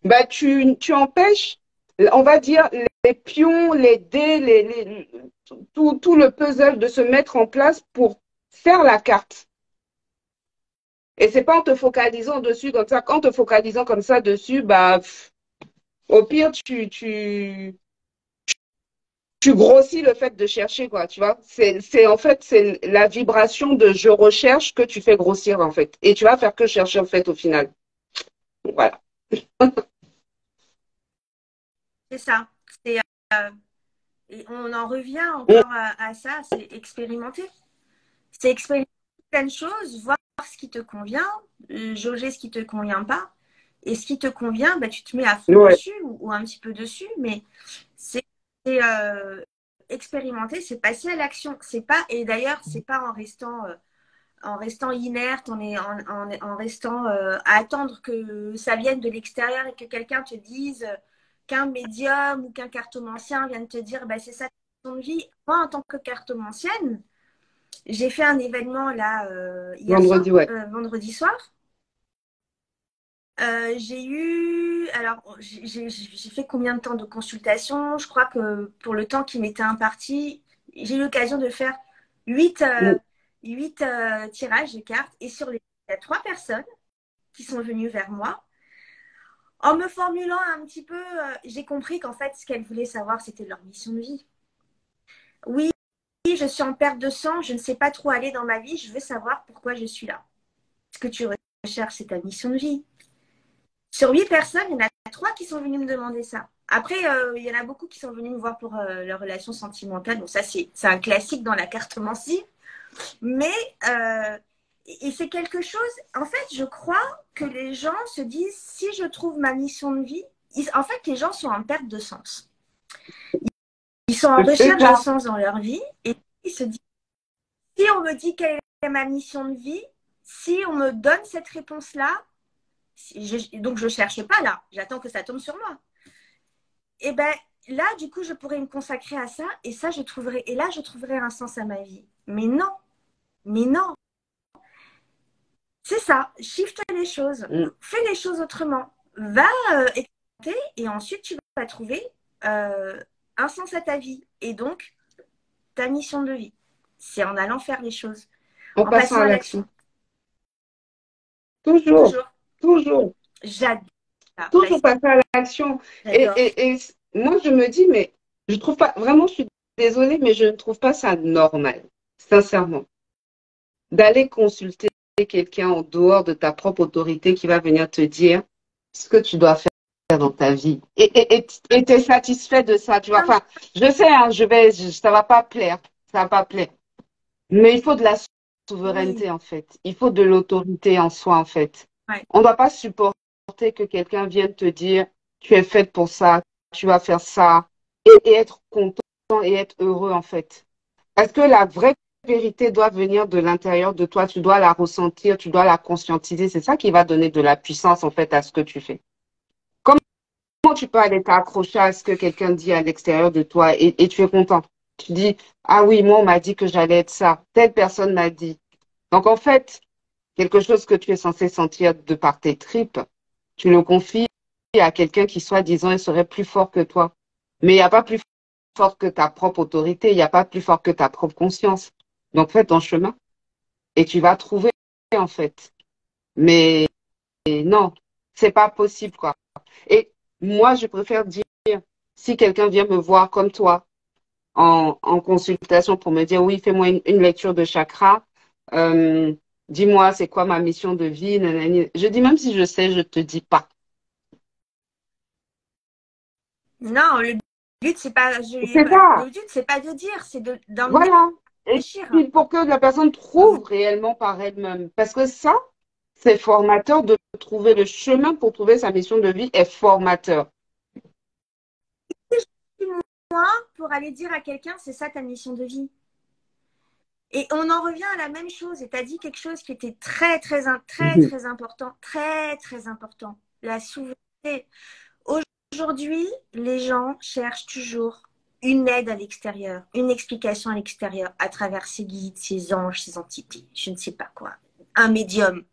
bah tu empêches, on va dire, les pions, les dés, tout le puzzle de se mettre en place pour faire la carte. Et c'est pas en te focalisant dessus comme ça, qu'en te focalisant comme ça dessus, bah, au pire, tu grossis le fait de chercher, quoi, tu vois. En fait, c'est la vibration de je recherche que tu fais grossir, en fait. Et tu vas faire que chercher, en fait, au final. Voilà. C'est ça. C'est, et on en revient encore à ça, c'est expérimenter. C'est expérimenter plein de choses, voir ce qui te convient, jauger ce qui te convient pas. Et ce qui te convient, bah, tu te mets à fond Ouais. dessus ou un petit peu dessus, mais c'est expérimenter, c'est passer à l'action. C'est pas, et d'ailleurs, c'est pas en restant inerte, en restant à attendre que ça vienne de l'extérieur et que quelqu'un te dise qu'un médium ou qu'un cartomancien vienne te dire bah, c'est ça ton vie. Moi, en tant que cartomancienne, j'ai fait un événement là hier soir, Vendredi, ouais. vendredi soir. J'ai eu. Alors, j'ai fait combien de temps de consultation? Je crois que pour le temps qui m'était imparti, j'ai eu l'occasion de faire 8, Mm. 8 tirages de cartes. Et sur les. Il y a 3 personnes qui sont venues vers moi. En me formulant un petit peu, j'ai compris qu'en fait, ce qu'elles voulaient savoir, c'était leur mission de vie. Oui, je suis en perte de sang, je ne sais pas trop aller dans ma vie, je veux savoir pourquoi je suis là. Ce que tu recherches, c'est ta mission de vie. Sur 8 personnes, il y en a 3 qui sont venus me demander ça. Après, il y en a beaucoup qui sont venus me voir pour leur relation sentimentale. Donc ça, c'est un classique dans la cartomancie. Mais, et c'est quelque chose, en fait, je crois que les gens se disent, si je trouve ma mission de vie, en fait, les gens sont en perte de sens. Ils sont en C'est recherche de ça. sens dans leur vie et ils se disent, si on me dit quelle est ma mission de vie, si on me donne cette réponse-là, donc je ne cherche pas là, j'attends que ça tombe sur moi. Et ben là, du coup, je pourrais me consacrer à ça et ça, et là, je trouverais un sens à ma vie. Mais non, c'est ça, shift les choses, Mm. fais les choses autrement, va expérimenter et ensuite tu vas trouver un sens à ta vie et donc ta mission de vie. C'est en allant faire les choses, En en passant passant à à l'action. l'action. Toujours, Toujours. toujours, J'adore. toujours passer à l'action. Et, J'adore. et, et moi, je me dis, mais je trouve pas, vraiment, je suis désolée, mais je ne trouve pas ça normal, sincèrement, d'aller consulter quelqu'un en dehors de ta propre autorité qui va venir te dire ce que tu dois faire dans ta vie. Et t'es satisfait de ça, tu vois. Non, Enfin, je sais, hein, ça va pas plaire, ça va pas plaire. Mais il faut de la oui, souveraineté, en fait. Il faut de l'autorité en soi, en fait. ouais. On ne doit pas supporter que quelqu'un vienne te dire, tu es faite pour ça, tu vas faire ça, et être content et être heureux, en fait. Parce que la vraie vérité doit venir de l'intérieur de toi. Tu dois la ressentir, tu dois la conscientiser. C'est ça qui va donner de la puissance, en fait, à ce que tu fais. Comment tu peux aller t'accrocher à ce que quelqu'un dit à l'extérieur de toi et tu es content? Tu dis, ah oui, moi, on m'a dit que j'allais être ça. Telle personne m'a dit. Donc, en fait, quelque chose que tu es censé sentir de par tes tripes, tu le confies à quelqu'un qui, soi-disant, il serait plus fort que toi. Mais il n'y a pas plus fort que ta propre autorité, il n'y a pas plus fort que ta propre conscience. Donc, fais ton chemin et tu vas trouver, en fait. Mais non, c'est pas possible, quoi. Et moi, je préfère dire, si quelqu'un vient me voir comme toi en consultation pour me dire, oui, fais-moi une lecture de chakra, euh, dis-moi, c'est quoi ma mission de vie, nanani. Je dis, même si je sais, je te dis pas. Non, le but, c'est pas, C'est ça, le but, c'est pas de dire, c'est d'emmener voilà. à Et réfléchir. puis pour que la personne trouve réellement par elle-même. Parce que ça, c'est formateur de trouver le chemin pour trouver sa mission de vie est formateur. Moi, pour aller dire à quelqu'un, c'est ça ta mission de vie. Et on en revient à la même chose. Et tu as dit quelque chose qui était très, très, très, Mhm. très important. Très, très important. La souveraineté. Aujourd'hui, les gens cherchent toujours une aide à l'extérieur, une explication à l'extérieur, à travers ces guides, ces anges, ces entités, je ne sais pas quoi. Un médium.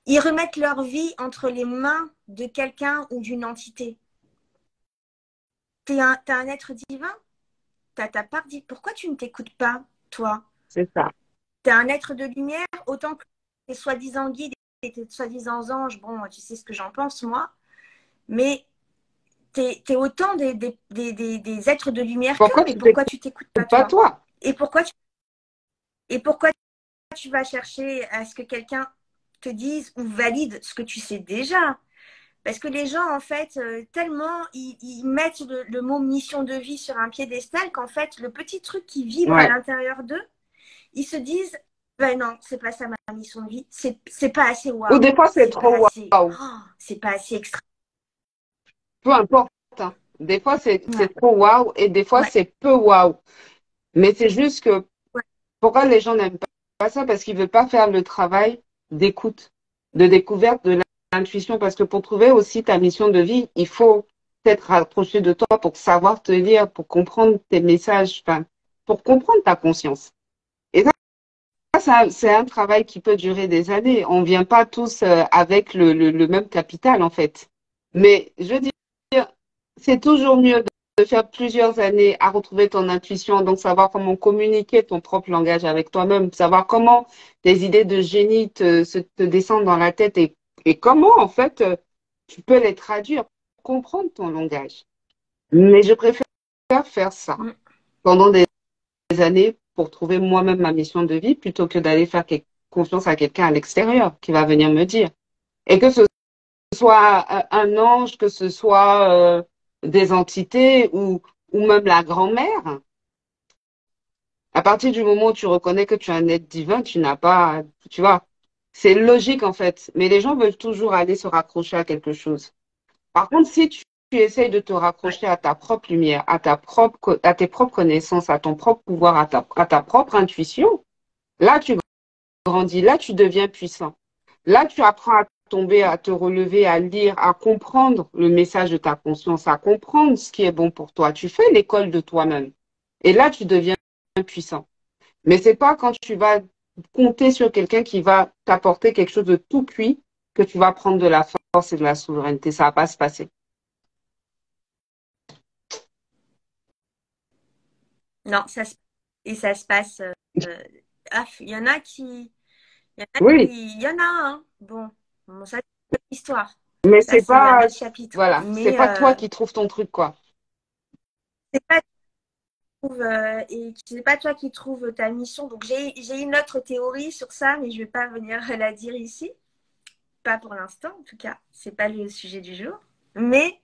Ils remettent leur vie entre les mains de quelqu'un ou d'une entité. T'as un être divin, t'as ta part divine. Pourquoi tu ne t'écoutes pas, toi? C'est ça. T'es un être de lumière, autant que tes soi-disant guides et tes soi-disant anges. Bon, tu sais ce que j'en pense, moi. Mais t'es autant des êtres de lumière qu'eux. Pourquoi Mais tu pourquoi t'écoutes tu t'écoutes pas, pas toi? toi? Et pourquoi et pourquoi tu vas chercher à ce que quelqu'un te dise ou valide ce que tu sais déjà? Parce que les gens, en fait, tellement ils mettent le mot mission de vie sur un piédestal qu'en fait, le petit truc qui vibre à Ouais. l'intérieur d'eux, ils se disent, ben non, c'est pas ça ma mission de vie, c'est pas assez Ou waouh, des fois, c'est c'est pas trop assez, waouh. oh, c'est pas assez extra. Peu importe, hein. Des fois, Ouais, c'est trop waouh et des fois, ouais, c'est peu waouh. Mais c'est juste que ouais. pourquoi les gens n'aiment pas ça? Parce qu'ils ne veulent pas faire le travail d'écoute, de découverte de l'intuition. Parce que pour trouver aussi ta mission de vie, il faut être rapproché de toi pour savoir te lire, pour comprendre tes messages, enfin, pour comprendre ta conscience. Et ça, c'est un travail qui peut durer des années. On ne vient pas tous avec le même capital, en fait. Mais je veux dire, c'est toujours mieux de faire plusieurs années à retrouver ton intuition, donc savoir comment communiquer ton propre langage avec toi-même, savoir comment tes idées de génie te descendent dans la tête et comment, en fait, tu peux les traduire, comprendre ton langage. Mais je préfère faire ça Mm. pendant des années pour trouver moi-même ma mission de vie plutôt que d'aller faire confiance à quelqu'un à l'extérieur qui va venir me dire. Et que ce soit un ange, que ce soit des entités ou même la grand-mère. À partir du moment où tu reconnais que tu es un être divin, tu n'as pas, tu vois, c'est logique en fait. Mais les gens veulent toujours aller se raccrocher à quelque chose. Par contre, si tu essayes de te Ouais. raccrocher à ta propre lumière, à tes propres connaissances, à ton propre pouvoir, à ta propre intuition, là, tu grandis, là, tu deviens puissant. Là, tu apprends à tomber, à te relever, à lire, à comprendre le message de ta conscience, à comprendre ce qui est bon pour toi. Tu fais l'école de toi-même. Et là, tu deviens puissant. Mais c'est pas quand tu vas compter sur quelqu'un qui va t'apporter quelque chose de tout cuit que tu vas prendre de la force et de la souveraineté. Ça va pas se passer. Non, et ça se passe. Il y en a Oui, il y en a, hein. Bon, ça c'est une autre histoire. mais Ça c'est c'est un pas, autre chapitre. voilà, c'est Mais pas toi qui trouves ton truc, quoi. C'est pas, et c'est pas toi qui trouves ta mission. Donc j'ai une autre théorie sur ça, mais je vais pas venir la dire ici. Pas pour l'instant, en tout cas. C'est pas le sujet du jour. Mais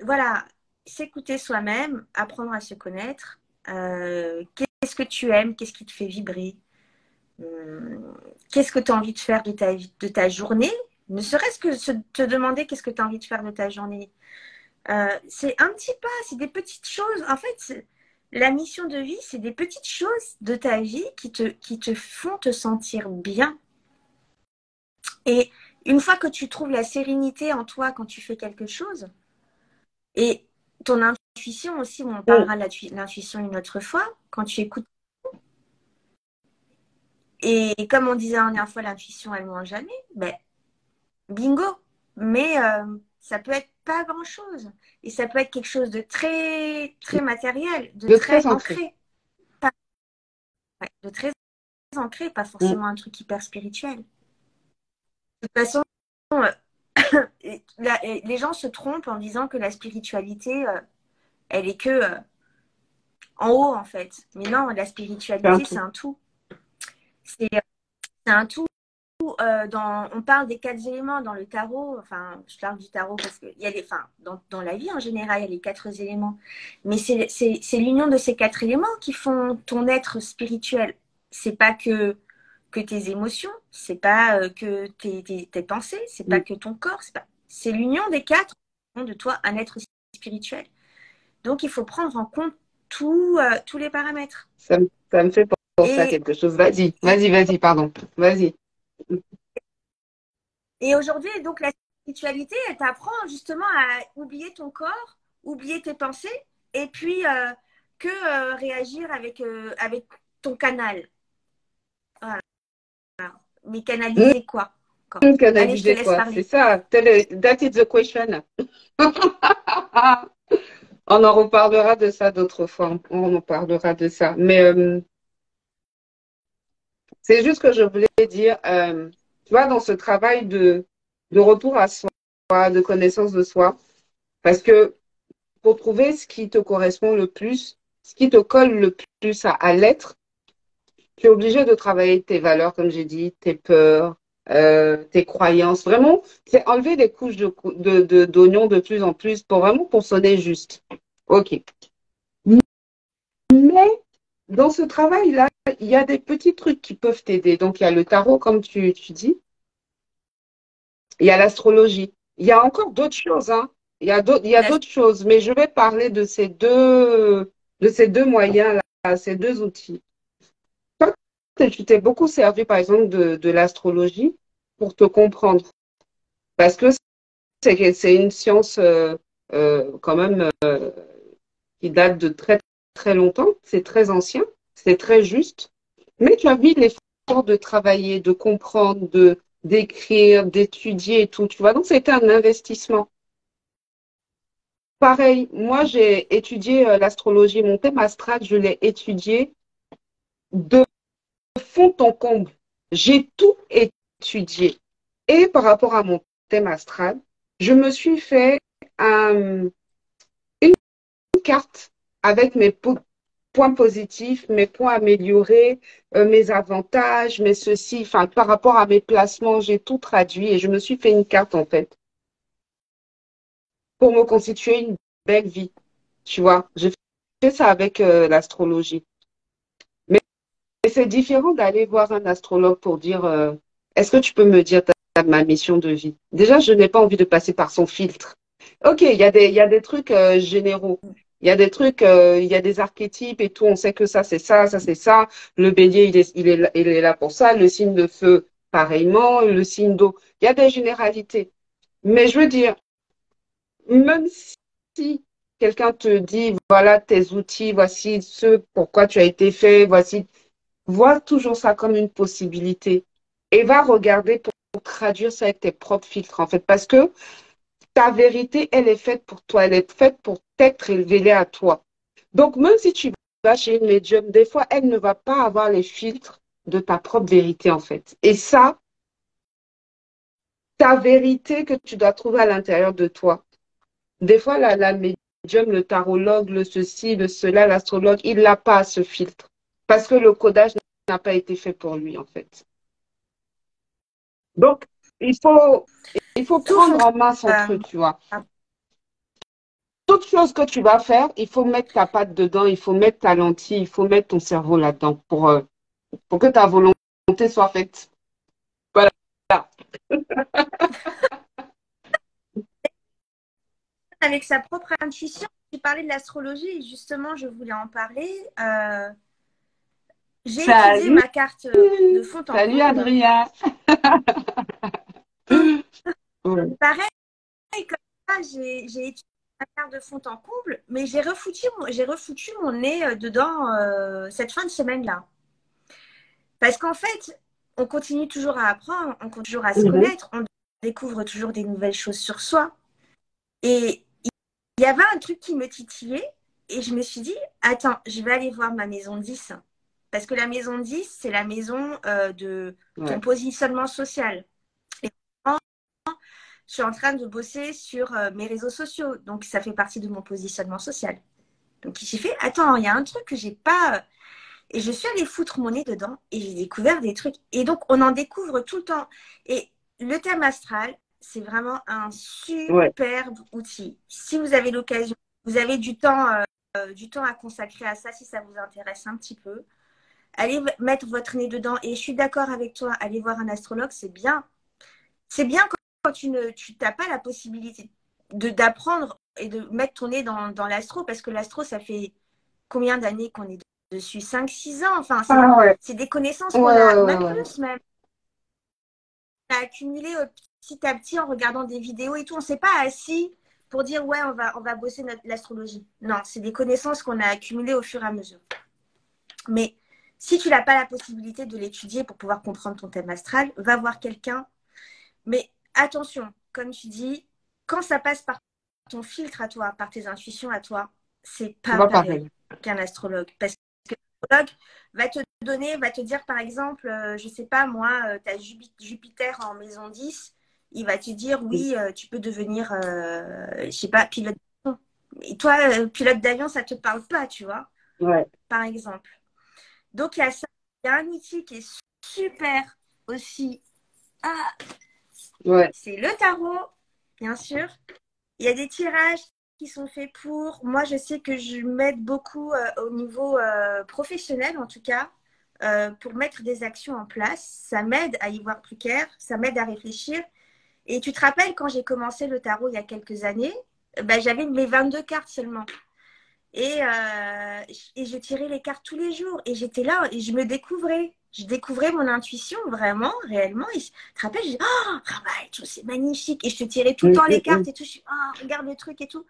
voilà, s'écouter soi-même, apprendre à se connaître. Qu'est-ce que tu aimes? Qu'est-ce qui te fait vibrer? Qu'est-ce que tu as envie de faire de ta journée? Ne serait-ce que te demander qu'est-ce que tu as envie de faire de ta journée. C'est un petit pas, c'est des petites choses. En fait, la mission de vie, c'est des petites choses de ta vie qui te font te sentir bien. Et une fois que tu trouves la sérénité en toi quand tu fais quelque chose, et ton intuition aussi, on parlera de l'intuition une autre fois, quand tu écoutes. Et comme on disait la dernière fois, l'intuition, elle ment jamais. Ben, bingo. Mais ça peut être pas grand-chose. Et ça peut être quelque chose de très, très matériel, de De très très ancré. ancré. De très ancré, pas forcément un truc hyper spirituel. De toute façon, les gens se trompent en disant que la spiritualité, elle est que en haut, en fait. Mais non, la spiritualité, c'est un tout. C'est un tout. On parle des 4 éléments dans le tarot. Enfin, je parle du tarot parce que dans la vie en général, il y a les 4 éléments. Mais c'est l'union de ces 4 éléments qui font ton être spirituel. C'est pas que tes émotions, c'est pas que tes pensées, c'est pas que ton corps, c'est l'union des 4 de toi, un être spirituel. Donc, il faut prendre en compte tous les paramètres. Ça me fait penser à quelque chose. Vas-y, pardon. Vas-y. Et aujourd'hui, donc, la spiritualité, elle t'apprend justement à oublier ton corps, oublier tes pensées, et puis réagir avec ton canal. Voilà. Mais canaliser quoi? Allez, je te Canaliser laisse quoi? C'est parler. ça. That is the question. On en reparlera de ça d'autres fois. On en parlera de ça. Mais c'est juste que je voulais dire, tu vois, dans ce travail de retour à soi, de connaissance de soi, parce que pour trouver ce qui te correspond le plus, ce qui te colle le plus à l'être, tu es obligé de travailler tes valeurs, comme j'ai dit, tes peurs, tes croyances. Vraiment, c'est enlever des couches d'oignons de plus en plus pour sonner juste. OK. Mais dans ce travail-là, il y a des petits trucs qui peuvent t'aider. Donc, il y a le tarot, comme tu dis. Il y a l'astrologie. Il y a encore d'autres choses, hein. Il y a d'autres choses, mais je vais parler de ces deux moyens-là, ces deux outils. Toi, tu t'es beaucoup servi, par exemple, de l'astrologie pour te comprendre. Parce que c'est une science quand même qui date de très, très longtemps. C'est très ancien, c'est très juste. Mais tu as mis l'effort de travailler, de comprendre, d'écrire, d'étudier et tout. Tu vois, donc c'était un investissement. Pareil, moi j'ai étudié l'astrologie, mon thème astral, je l'ai étudié de fond en comble. J'ai tout étudié. Et par rapport à mon thème astral, je me suis fait une carte avec mes points positifs, mes points améliorés, mes avantages, mes ceci, enfin par rapport à mes placements, j'ai tout traduit et je me suis fait une carte en fait pour me constituer une belle vie. Tu vois, j'ai fait ça avec l'astrologie. Mais c'est différent d'aller voir un astrologue pour dire est-ce que tu peux me dire ma mission de vie? Déjà, je n'ai pas envie de passer par son filtre. Ok, il y a des trucs généraux. Il y a des trucs, il y a des archétypes et tout. On sait que ça, c'est ça. Le bélier, il est là pour ça. Le signe de feu, pareillement. Le signe d'eau. Il y a des généralités. Mais je veux dire, même si quelqu'un te dit, voilà tes outils, voici ce pourquoi tu as été fait, voici, vois toujours ça comme une possibilité et va regarder pour traduire ça avec tes propres filtres, en fait, parce que ta vérité, elle est faite pour toi, elle est faite pour t'être révélée à toi. Donc, même si tu vas chez une médium, des fois, elle ne va pas avoir les filtres de ta propre vérité, en fait. Et ça, ta vérité que tu dois trouver à l'intérieur de toi. Des fois, la médium médium, le tarologue, le ceci, le cela, l'astrologue, il n'a pas ce filtre. Parce que le codage n'a pas été fait pour lui, en fait. Donc, il faut, il faut Tout prendre fonctionne. en main son euh, truc, tu vois. Toute chose que tu vas faire, il faut mettre ta patte dedans, il faut mettre ta lentille, il faut mettre ton cerveau là-dedans pour que ta volonté soit faite. Voilà. avec sa propre intuition. Tu parlais de l'astrologie et justement, je voulais en parler. J'ai étudié Salut, ma carte de fond en salut comble. Adrien. Ouais. Pareil, comme ça, j'ai étudié ma carte de fond en comble, mais j'ai refoutu mon nez dedans cette fin de semaine-là. Parce qu'en fait, on continue toujours à apprendre, on continue toujours à se Mhm. connaître, on découvre toujours des nouvelles choses sur soi. Et il y avait un truc qui me titillait et je me suis dit, attends, je vais aller voir ma maison 10. Parce que la maison 10, c'est la maison de ton Ouais. positionnement social. Et je suis en train de bosser sur mes réseaux sociaux. Donc, ça fait partie de mon positionnement social. Donc, j'ai fait, attends, il y a un truc que j'ai pas. Et je suis allée foutre mon nez dedans et j'ai découvert des trucs. Et donc, on en découvre tout le temps. Et le thème astral, c'est vraiment un Ouais. superbe outil. Si vous avez l'occasion, vous avez du temps à consacrer à ça, si ça vous intéresse un petit peu, allez mettre votre nez dedans. Et je suis d'accord avec toi, aller voir un astrologue, c'est bien. C'est bien quand tu n'as pas la possibilité d'apprendre et de mettre ton nez dans l'astro, parce que l'astro, ça fait combien d'années qu'on est dessus? 5 6 ans. Enfin, Ah ouais. c'est des connaissances Ouais, qu'on ouais, a, ouais, même ouais. plus, même, on a accumulé petit à petit en regardant des vidéos et tout. On ne s'est pas assis pour dire, ouais, on va bosser l'astrologie. Non, c'est des connaissances qu'on a accumulées au fur et à mesure. Mais si tu n'as pas la possibilité de l'étudier pour pouvoir comprendre ton thème astral, va voir quelqu'un. Mais attention, comme tu dis, quand ça passe par ton filtre à toi, par tes intuitions à toi, c'est C'est pas pas pareil pareil. qu'un astrologue. Parce que l'astrologue va te dire par exemple, je sais pas moi, tu as Jupiter en maison 10, il va te dire oui, tu peux devenir, je sais pas, pilote d'avion. Et toi, pilote d'avion, ça te parle pas, tu vois, Ouais. par exemple. Donc il y a ça, il y a un outil qui est super aussi. Ah, Ouais. c'est le tarot, bien sûr. Il y a des tirages qui sont faits pour. Moi, je sais que je m'aide beaucoup au niveau professionnel, en tout cas, pour mettre des actions en place. Ça m'aide à y voir plus clair, ça m'aide à réfléchir. Et tu te rappelles, quand j'ai commencé le tarot il y a quelques années, ben, j'avais mes 22 cartes seulement. Et je tirais les cartes tous les jours. Et j'étais là et je me découvrais. Je découvrais mon intuition vraiment, réellement. Et tu te rappelles, je dis, oh, travail, tout, c'est magnifique. Et je te tirais tout le Mm, temps mm, les cartes mm. et tout. Je suis, oh, regarde le truc et tout.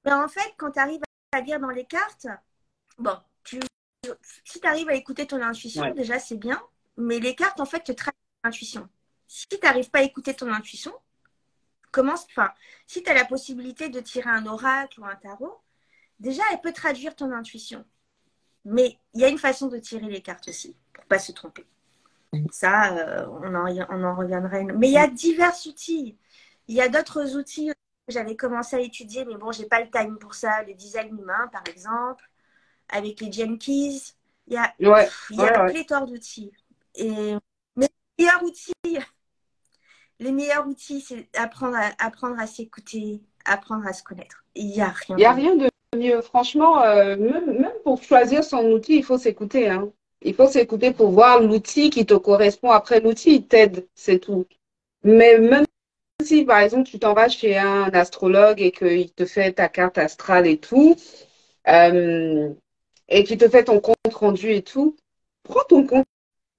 Mais en fait, quand tu arrives à lire dans les cartes, bon, si tu arrives à écouter ton intuition, Ouais. déjà, c'est bien. Mais les cartes, en fait, te traduisent l'intuition. Si tu n'arrives pas à écouter ton intuition, enfin, si tu as la possibilité de tirer un oracle ou un tarot, déjà, elle peut traduire ton intuition. Mais il y a une façon de tirer les cartes aussi, pour ne pas se tromper. Ça, on en reviendra. Mais il y a divers outils. Il y a d'autres outils que j'avais commencé à étudier, mais bon, j'ai pas le time pour ça. Le design humain, par exemple, avec les Gem Keys. Ouais. Il y Ouais, a ouais. pléthore d'outils. Mais les meilleurs outils, c'est apprendre à s'écouter, apprendre à se connaître. Il n'y a rien Il n'y de a mieux. rien de mieux. Franchement, même pour choisir son outil, il faut s'écouter, hein. Il faut s'écouter pour voir l'outil qui te correspond. Après, l'outil, il t'aide, c'est tout. Mais même si, par exemple, tu t'en vas chez un astrologue et qu'il te fait ta carte astrale et tout, euh, et qu'il te fait ton compte rendu et tout, prends ton compte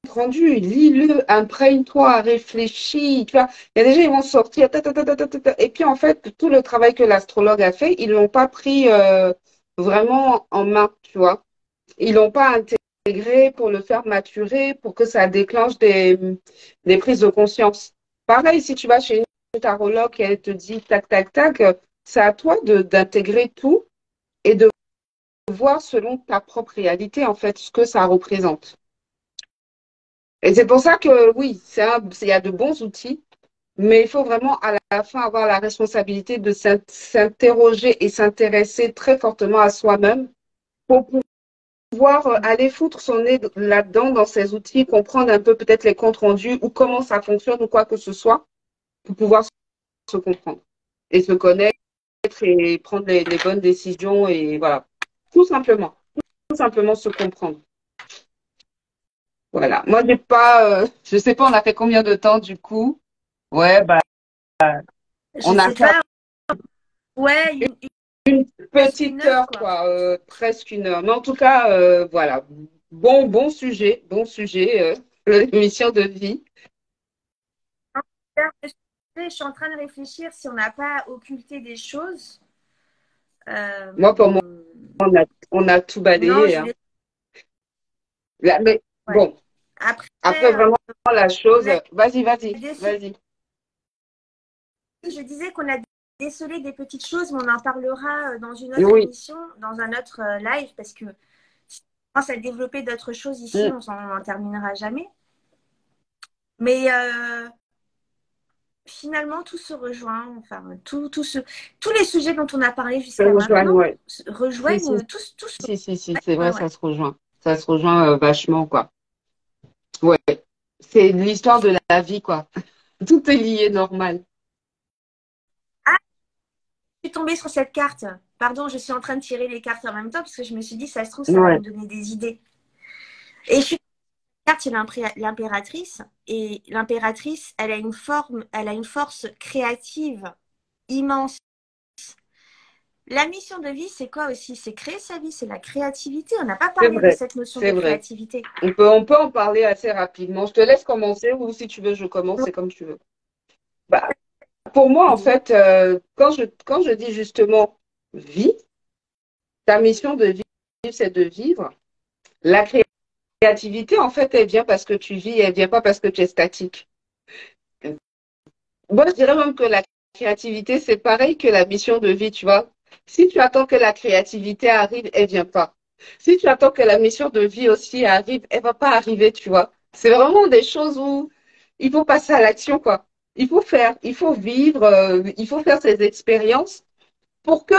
rendu, lis-le, imprègne-toi, réfléchis. Tu vois, il y a des gens, ils vont sortir, et puis en fait, tout le travail que l'astrologue a fait, ils l'ont pas pris vraiment en main, tu vois. Ils l'ont pas intégré pour le faire maturer, pour que ça déclenche des prises de conscience. Pareil, si tu vas chez une tarologue et elle te dit tac, tac, tac, c'est à toi d'intégrer tout et de voir selon ta propre réalité, en fait, ce que ça représente. Et c'est pour ça que oui, il y a de bons outils, mais il faut vraiment à la fin avoir la responsabilité de s'interroger et s'intéresser très fortement à soi-même pour pouvoir aller foutre son nez là-dedans, dans ces outils, comprendre un peu peut-être les comptes rendus ou comment ça fonctionne ou quoi que ce soit, pour pouvoir se comprendre et se connaître et prendre les bonnes décisions et voilà. Tout simplement se comprendre. Voilà. Moi, j'ai pas, je sais pas, on a fait combien de temps du coup? Ouais, bah, Je on a sais fait pas. Ouais, une presque une petite heure, heure, quoi. quoi, presque une heure. Mais en tout cas, voilà. Bon sujet, l'émission de vie. Je suis en train de réfléchir si on n'a pas occulté des choses. Moi, pour moi, Euh, on a tout non, balayé, je hein. vais. Là, mais Ouais. bon, Après, après vraiment la on chose, a décelé, vas-y. je disais qu'on a décelé des petites choses, mais on en parlera dans une autre Oui. émission, dans un autre live, parce que si on commence à développer d'autres choses ici, Mm. on n'en terminera jamais. Mais finalement, tout se rejoint. Enfin, tous les sujets dont on a parlé Se jusqu'à rejoignent, maintenant ouais. Si, rejoignent tous. c'est vrai, Ouais, ouais. ça se rejoint. Ça se rejoint vachement, quoi. Ouais. C'est l'histoire de la vie, quoi. Tout est lié, normal. Ah, je suis tombée sur cette carte. Pardon, je suis en train de tirer les cartes en même temps parce que je me suis dit, ça se trouve, ça va Ouais, me donner des idées. Et je suis carte, c'est l'impératrice. Et l'impératrice, elle a une force créative immense. La mission de vie, c'est quoi aussi? C'est créer sa vie, c'est la créativité. On n'a pas c'est parlé de vrai. cette notion de C'est vrai. créativité. On peut en parler assez rapidement. Je te laisse commencer ou si tu veux, je commence, c'est comme tu veux. Bah, pour moi, en Oui. fait, quand je dis justement vie, ta mission de vie, c'est de vivre. La créativité, en fait, elle vient parce que tu vis, elle vient pas parce que tu es statique. Moi, je dirais même que la créativité, c'est pareil que la mission de vie, tu vois. Si tu attends que la créativité arrive, elle vient pas. Si tu attends que la mission de vie aussi arrive, elle va pas arriver, tu vois. C'est vraiment des choses où il faut passer à l'action, quoi. Il faut faire, il faut vivre, il faut faire ces expériences pour que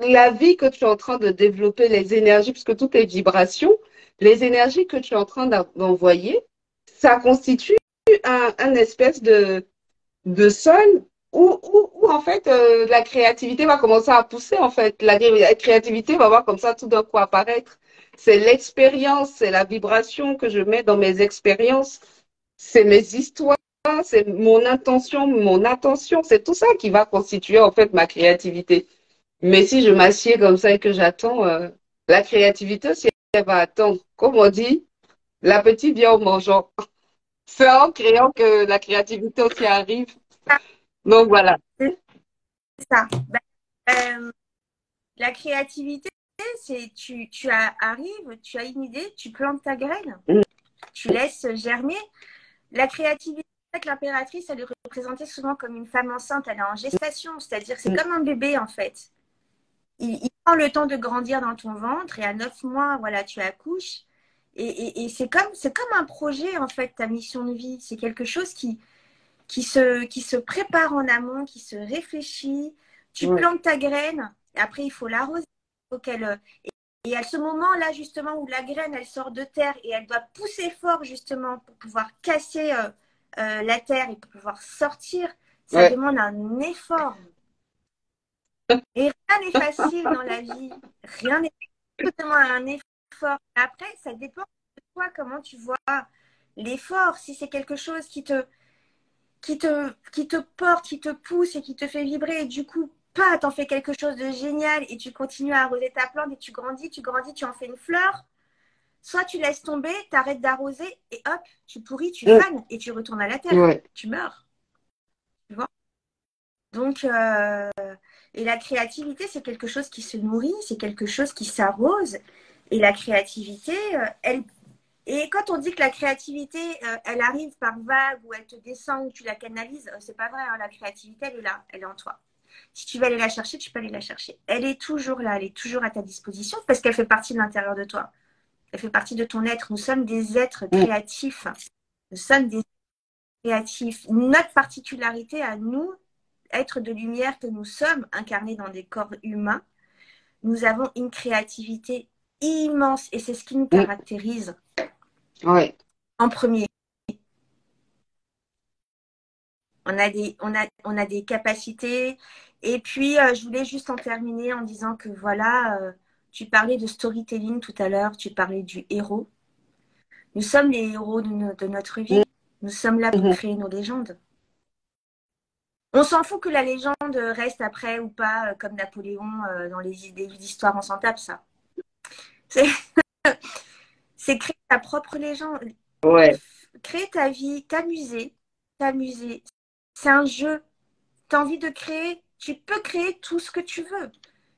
la vie que tu es en train de développer, les énergies, puisque tout est vibration, les énergies que tu es en train d'envoyer, ça constitue un espèce de sol où en fait la créativité va commencer à pousser en fait. La créativité va voir comme ça tout d'un coup apparaître. C'est l'expérience, c'est la vibration que je mets dans mes expériences, c'est mes histoires, c'est mon intention, mon attention, c'est tout ça qui va constituer en fait ma créativité. Mais si je m'assieds comme ça et que j'attends, la créativité aussi, elle va attendre. Comme on dit, l'appétit vient en mangeant. C'est en créant que la créativité aussi arrive. Donc voilà. C'est ça. La créativité, c'est arrives, tu as une idée, tu plantes ta graine, Mm. tu laisses germer. La créativité avec l'impératrice, elle est représentée souvent comme une femme enceinte, elle est en gestation, c'est-à-dire c'est comme un bébé en fait. Il prend le temps de grandir dans ton ventre et à 9 mois, voilà, tu accouches. Et c'est comme un projet en fait, ta mission de vie. C'est quelque chose qui se prépare en amont, qui se réfléchit. Tu Ouais, plantes ta graine, et après il faut l'arroser. Et à ce moment-là, justement, où la graine, elle sort de terre et elle doit pousser fort, justement, pour pouvoir casser la terre et pour pouvoir sortir, ça ouais, demande un effort. Et rien n'est facile dans la vie. Rien n'est totalement un effort. Après, ça dépend de toi, comment tu vois l'effort. Si c'est quelque chose qui te porte, qui te pousse et qui te fait vibrer. Et du coup, pas, t'en fais quelque chose de génial et tu continues à arroser ta plante et tu grandis, tu en fais une fleur. Soit tu laisses tomber, t'arrêtes d'arroser et hop, tu pourris, tu mm, fanes et tu retournes à la terre. ouais. Tu meurs. Tu vois. Donc, et la créativité, c'est quelque chose qui se nourrit, c'est quelque chose qui s'arrose. Et la créativité, elle. Et quand on dit que la créativité, elle arrive par vague ou elle te descend ou tu la canalises, c'est pas vrai. Hein, la créativité, elle est là, elle est en toi. Si tu veux aller la chercher, tu peux aller la chercher. Elle est toujours là, elle est toujours à ta disposition parce qu'elle fait partie de l'intérieur de toi. Elle fait partie de ton être. Nous sommes des êtres Mm. créatifs. Nous sommes des êtres créatif. Notre particularité à nous, être de lumière que nous sommes, incarnés dans des corps humains, nous avons une créativité immense et c'est ce qui nous Mm. caractérise Ouais. en premier. On a des capacités. Et puis, je voulais juste en terminer en disant que voilà, tu parlais de storytelling tout à l'heure, tu parlais du héros. Nous sommes les héros de notre Mm. vie. Nous sommes là pour Mhm. créer nos légendes. On s'en fout que la légende reste après ou pas, comme Napoléon dans les livres d'histoire, on s'en tape ça. C'est créer ta propre légende. Ouais. Créer ta vie, t'amuser. C'est un jeu. Tu as envie de créer, tu peux créer tout ce que tu veux.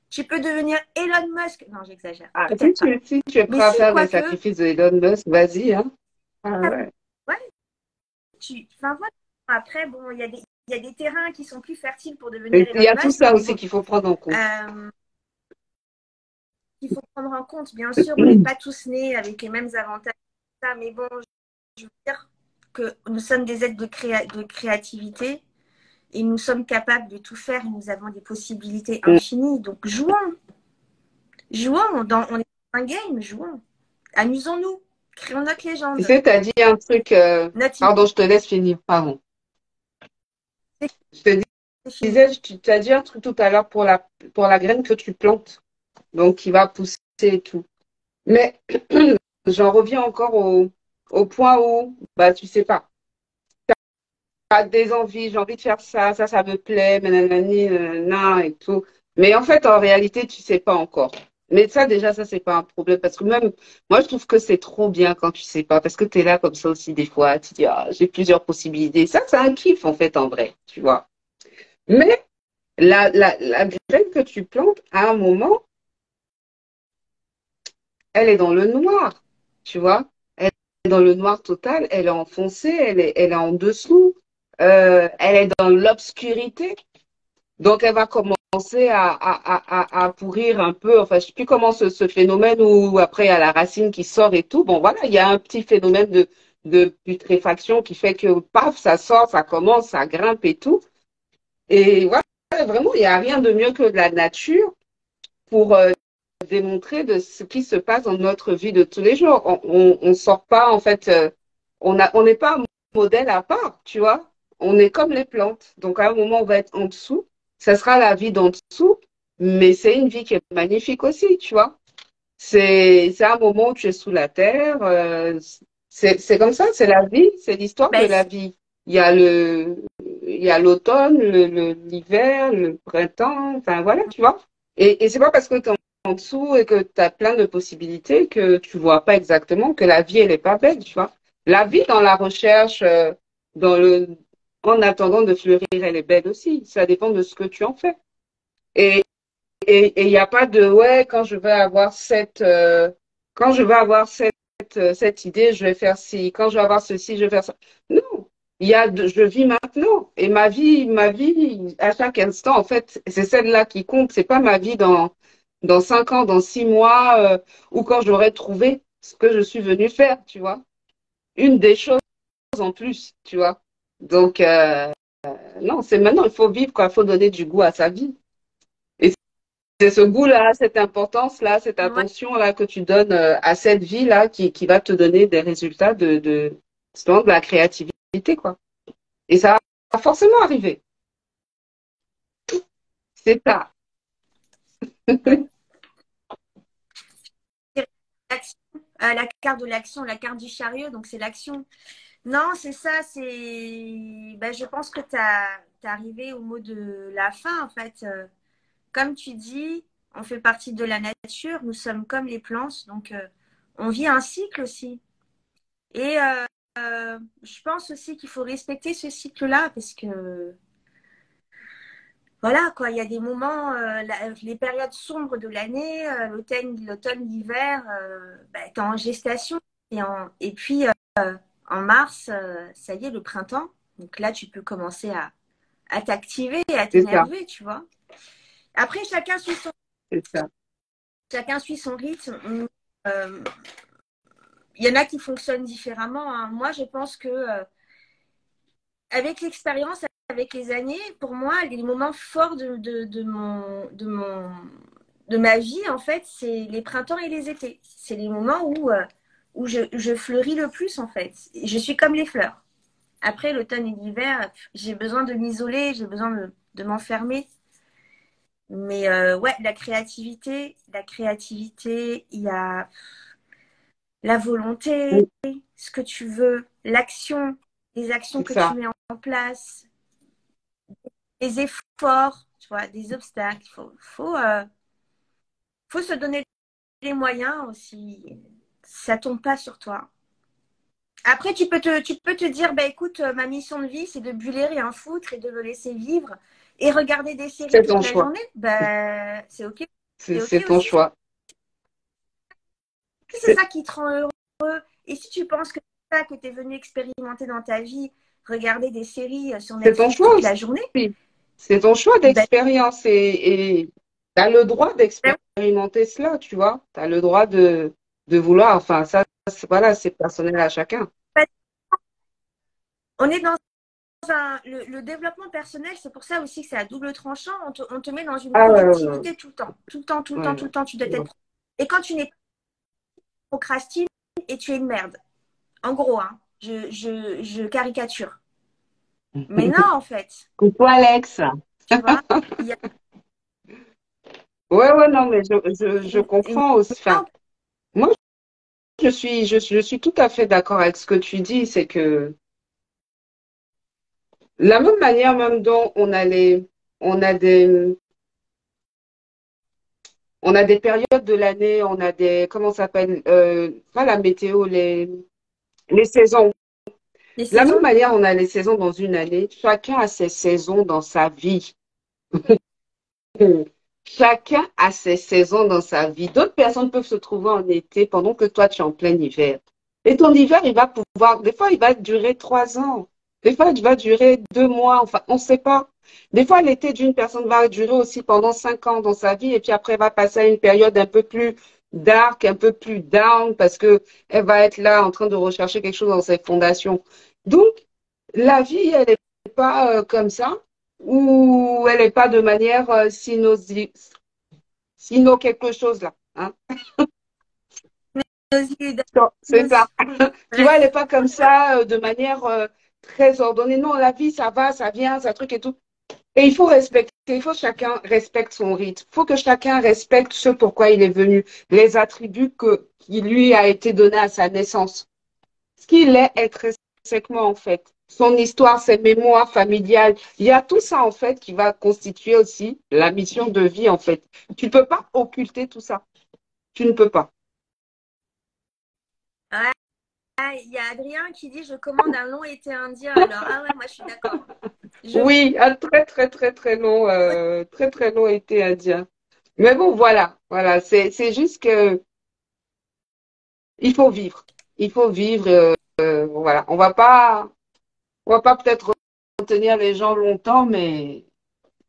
Tu peux devenir Elon Musk. Non, j'exagère. Ah, Peut-être pas. si tu es Mais prêt à si, faire les quoique, sacrifices de Elon Musk, vas-y, hein. Ah ouais. ouais, enfin, voilà. Après, bon, il y a des terrains qui sont plus fertiles pour devenir Et il y Elon a tout Musk, ça mais aussi bon, qu'il faut prendre en compte. il faut prendre en compte. Bien sûr, on n'est pas tous nés avec les mêmes avantages, mais bon, je veux dire que nous sommes des êtres de créativité et nous sommes capables de tout faire et nous avons des possibilités Mm. infinies. Donc, jouons, on est dans un game, jouons. Amusons-nous, créons notre Tu légende. sais, tu as dit un truc. Notre Pardon, je te laisse finir. Pardon. Je te c'est fini. disais, tu as dit un truc tout à l'heure pour la graine que tu plantes, donc qui va pousser et tout. Mais j'en reviens encore au point où, bah, tu sais pas. Tu as des envies, j'ai envie de faire ça, ça me plaît, nanani, nanana et tout. Mais en fait, en réalité, tu sais pas encore. Mais ça, déjà, ça, c'est pas un problème. Parce que même, moi, je trouve que c'est trop bien quand tu sais pas. Parce que tu es là comme ça aussi, des fois. Tu dis, ah, j'ai plusieurs possibilités. Ça, c'est un kiff, en fait, en vrai. Tu vois. Mais la graine que tu plantes, à un moment, elle est dans le noir. Tu vois. Elle est dans le noir total. Elle est enfoncée. Elle est en dessous. Elle est dans l'obscurité. Donc, elle va commencer à pourrir un peu. Enfin, je sais plus comment ce phénomène où après, il y a la racine qui sort et tout. Bon, voilà, il y a un petit phénomène de putréfaction qui fait que, paf, ça sort, ça commence, ça grimpe et tout. Et voilà, vraiment, il n'y a rien de mieux que de la nature pour démontrer de ce qui se passe dans notre vie de tous les jours. On sort pas, en fait, on n'est pas un modèle à part, tu vois. On est comme les plantes. Donc, à un moment, on va être en dessous. Ça sera la vie d'en dessous, mais c'est une vie qui est magnifique aussi, tu vois. C'est un moment où tu es sous la terre. C'est comme ça, c'est la vie, c'est l'histoire de Ben, la vie. Il y a l'automne, l'hiver, le printemps, enfin voilà, tu vois. Et c'est pas parce que tu es en dessous et que tu as plein de possibilités que tu vois pas exactement que la vie, elle est pas belle, tu vois. La vie dans la recherche, dans le, en attendant de fleurir, elle est belle aussi. Ça dépend de ce que tu en fais. Et il n'y a pas de, ouais, quand je vais avoir cette idée, je vais faire ci. Quand je vais avoir ceci, je vais faire ça. Non. Je vis maintenant. Et ma vie, à chaque instant, en fait, c'est celle-là qui compte. C'est pas ma vie dans 5 ans, dans 6 mois, ou quand j'aurai trouvé ce que je suis venue faire, tu vois. Une des choses en plus, tu vois. Donc, non, c'est maintenant, il faut vivre, quoi. Il faut donner du goût à sa vie. Et c'est ce goût-là, cette importance-là, cette ouais. attention-là que tu donnes à cette vie-là qui va te donner des résultats justement de la créativité, quoi. Et ça va forcément arriver. C'est ça. Ouais. La carte de l'action, la carte du chariot, donc c'est l'action. Non, c'est ça, ben, je pense que tu es arrivé au mot de la fin, en fait. Comme tu dis, on fait partie de la nature, nous sommes comme les plantes, donc on vit un cycle aussi. Et je pense aussi qu'il faut respecter ce cycle-là, parce que voilà, quoi, il y a des moments, les périodes sombres de l'année, l'automne, l'hiver, ben, tu es en gestation. Et puis, en mars, ça y est, le printemps. Donc là, tu peux commencer à t'activer et à C'est ça. t'énerver, tu vois. Après, C'est ça. chacun suit son rythme. Euh, Il y en a qui fonctionnent différemment, hein. Moi, je pense que avec l'expérience, avec les années, pour moi, les moments forts de ma vie, en fait, c'est les printemps et les étés. C'est les moments où je fleuris le plus, en fait. Je suis comme les fleurs. Après, l'automne et l'hiver, j'ai besoin de m'isoler, j'ai besoin de m'enfermer. Mais ouais, la créativité, il y a la volonté, ce que tu veux, l'action, les actions c'est que tu ça. mets en place, les efforts, tu vois, des obstacles. Faut se donner les moyens aussi. Ça tombe pas sur toi. Après, tu peux te dire, bah, écoute, ma mission de vie, c'est de buller et un foutre et de me laisser vivre et regarder des séries C'est toute ton la choix. journée. Bah, c'est OK. C'est OK C'est ton aussi. choix. C'est C'est ça qui te rend heureux. Et si tu penses que c'est ça que tu es venu expérimenter dans ta vie, regarder des séries sur c'est ton Netflix choix toute aussi. la journée, C'est ton choix ben, d'expérience et tu as le droit ben d'expérimenter cela, tu vois. Tu as le droit de vouloir. Enfin, ça, voilà, c'est personnel à chacun. oui, on est dans le développement personnel, c'est pour ça aussi que c'est à double tranchant. On te met dans une Ah ouais, ouais, productivité tout le temps. Tout le temps, tout le temps, ouais, tout le temps, tu dois ouais. être. Et quand tu n'es pas procrastine et tu es une merde. En gros, hein, je caricature. Mais non, en fait, Coucou Alex. tu vois, il y a Ouais, ouais, non, mais je une comprends aussi. Enfin, moi, je suis tout à fait d'accord avec ce que tu dis. C'est que la même manière même dont on a des, on a des périodes de l'année, on a des, comment ça s'appelle, pas la météo, les saisons. les De la même saisons. manière, on a les saisons dans une année. Chacun a ses saisons dans sa vie. Chacun a ses saisons dans sa vie. D'autres personnes peuvent se trouver en été pendant que toi, tu es en plein hiver. Et ton hiver, il va pouvoir, des fois, il va durer 3 ans. Des fois, il va durer 2 mois. Enfin, on ne sait pas. Des fois, l'été d'une personne va durer aussi pendant 5 ans dans sa vie et puis après, elle va passer à une période un peu plus dark, un peu plus down parce que elle va être là en train de rechercher quelque chose dans ses fondations. Donc, la vie, elle n'est pas comme ça ou elle n'est pas de manière sino quelque chose là. Hein? C'est ça. Tu vois, elle n'est pas comme ça de manière très ordonnée. Non, la vie, ça va, ça vient, ça truc et tout. Et il faut respecter, il faut que chacun respecte son rythme. Il faut que chacun respecte ce pourquoi il est venu, les attributs qui lui a été donné à sa naissance. Ce qu'il est intrinsèquement, en fait. Son histoire, ses mémoires familiales. Il y a tout ça, en fait, qui va constituer aussi la mission de vie, en fait. Tu ne peux pas occulter tout ça. Tu ne peux pas. Ouais, il y a Adrien qui dit je commande un long été indien. Alors, ah ouais, moi je suis d'accord. Je Oui, un très, très, très, très, très long été indien. Mais bon, voilà, voilà. C'est juste que il faut vivre. Il faut vivre. Voilà. On va pas peut-être retenir les gens longtemps, mais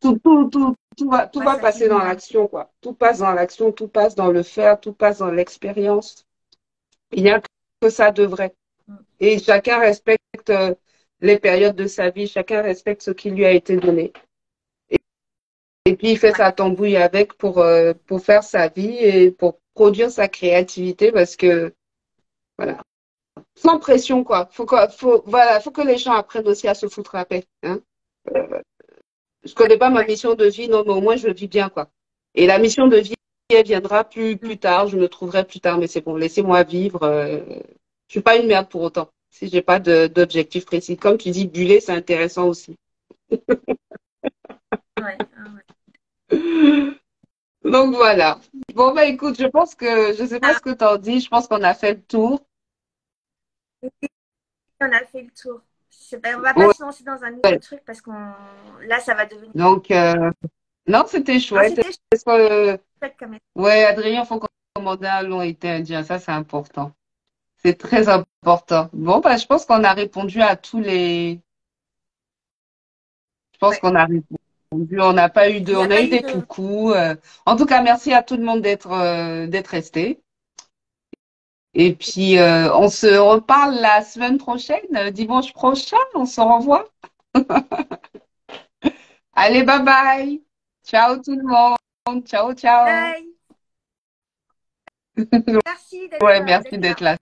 tout ouais, va ça passer dans finira. l'action, quoi. Tout passe dans l'action, tout passe dans le faire, tout passe dans l'expérience. Il n'y a que ça de vrai. Et chacun respecte les périodes de sa vie, chacun respecte ce qui lui a été donné. Et puis, il fait Ouais. sa tambouille avec pour faire sa vie et pour produire sa créativité parce que, voilà, sans pression, quoi. Voilà, faut que les gens apprennent aussi à se foutre la paix. Hein. Je connais pas ma Ouais. mission de vie, non, mais au moins, je vis bien, quoi. Et la mission de vie, elle viendra Mm. plus tard, je me trouverai plus tard, mais c'est bon, laissez-moi vivre. Je suis pas une merde pour autant, si j'ai pas d'objectif précis. Comme tu dis, buller, c'est intéressant aussi. Ouais. Ah ouais. Donc voilà. Bon, bah écoute, je pense que, je sais pas Ah, ce que t'en dis, je pense qu'on a fait le tour. on a fait le tour. On va pas Ouais. se lancer dans un nouveau truc parce qu'on là, ça va devenir. Donc, non, c'était Non, chouette. c'était Est-ce que, chouette comme ouais, Adrien, faut commander un long été indien, ça c'est important. C'est très important. Bon, bah, je pense qu'on a répondu à je pense ouais. qu'on a répondu. Il n'y a On a pas eu eu des de. coucous. En tout cas, merci à tout le monde d'être resté. Et puis, on se reparle la semaine prochaine, dimanche prochain, on se revoit. Allez, bye bye. Ciao tout le monde. Ciao, ciao. Bye. Merci Ouais, d'être merci là. d'être là.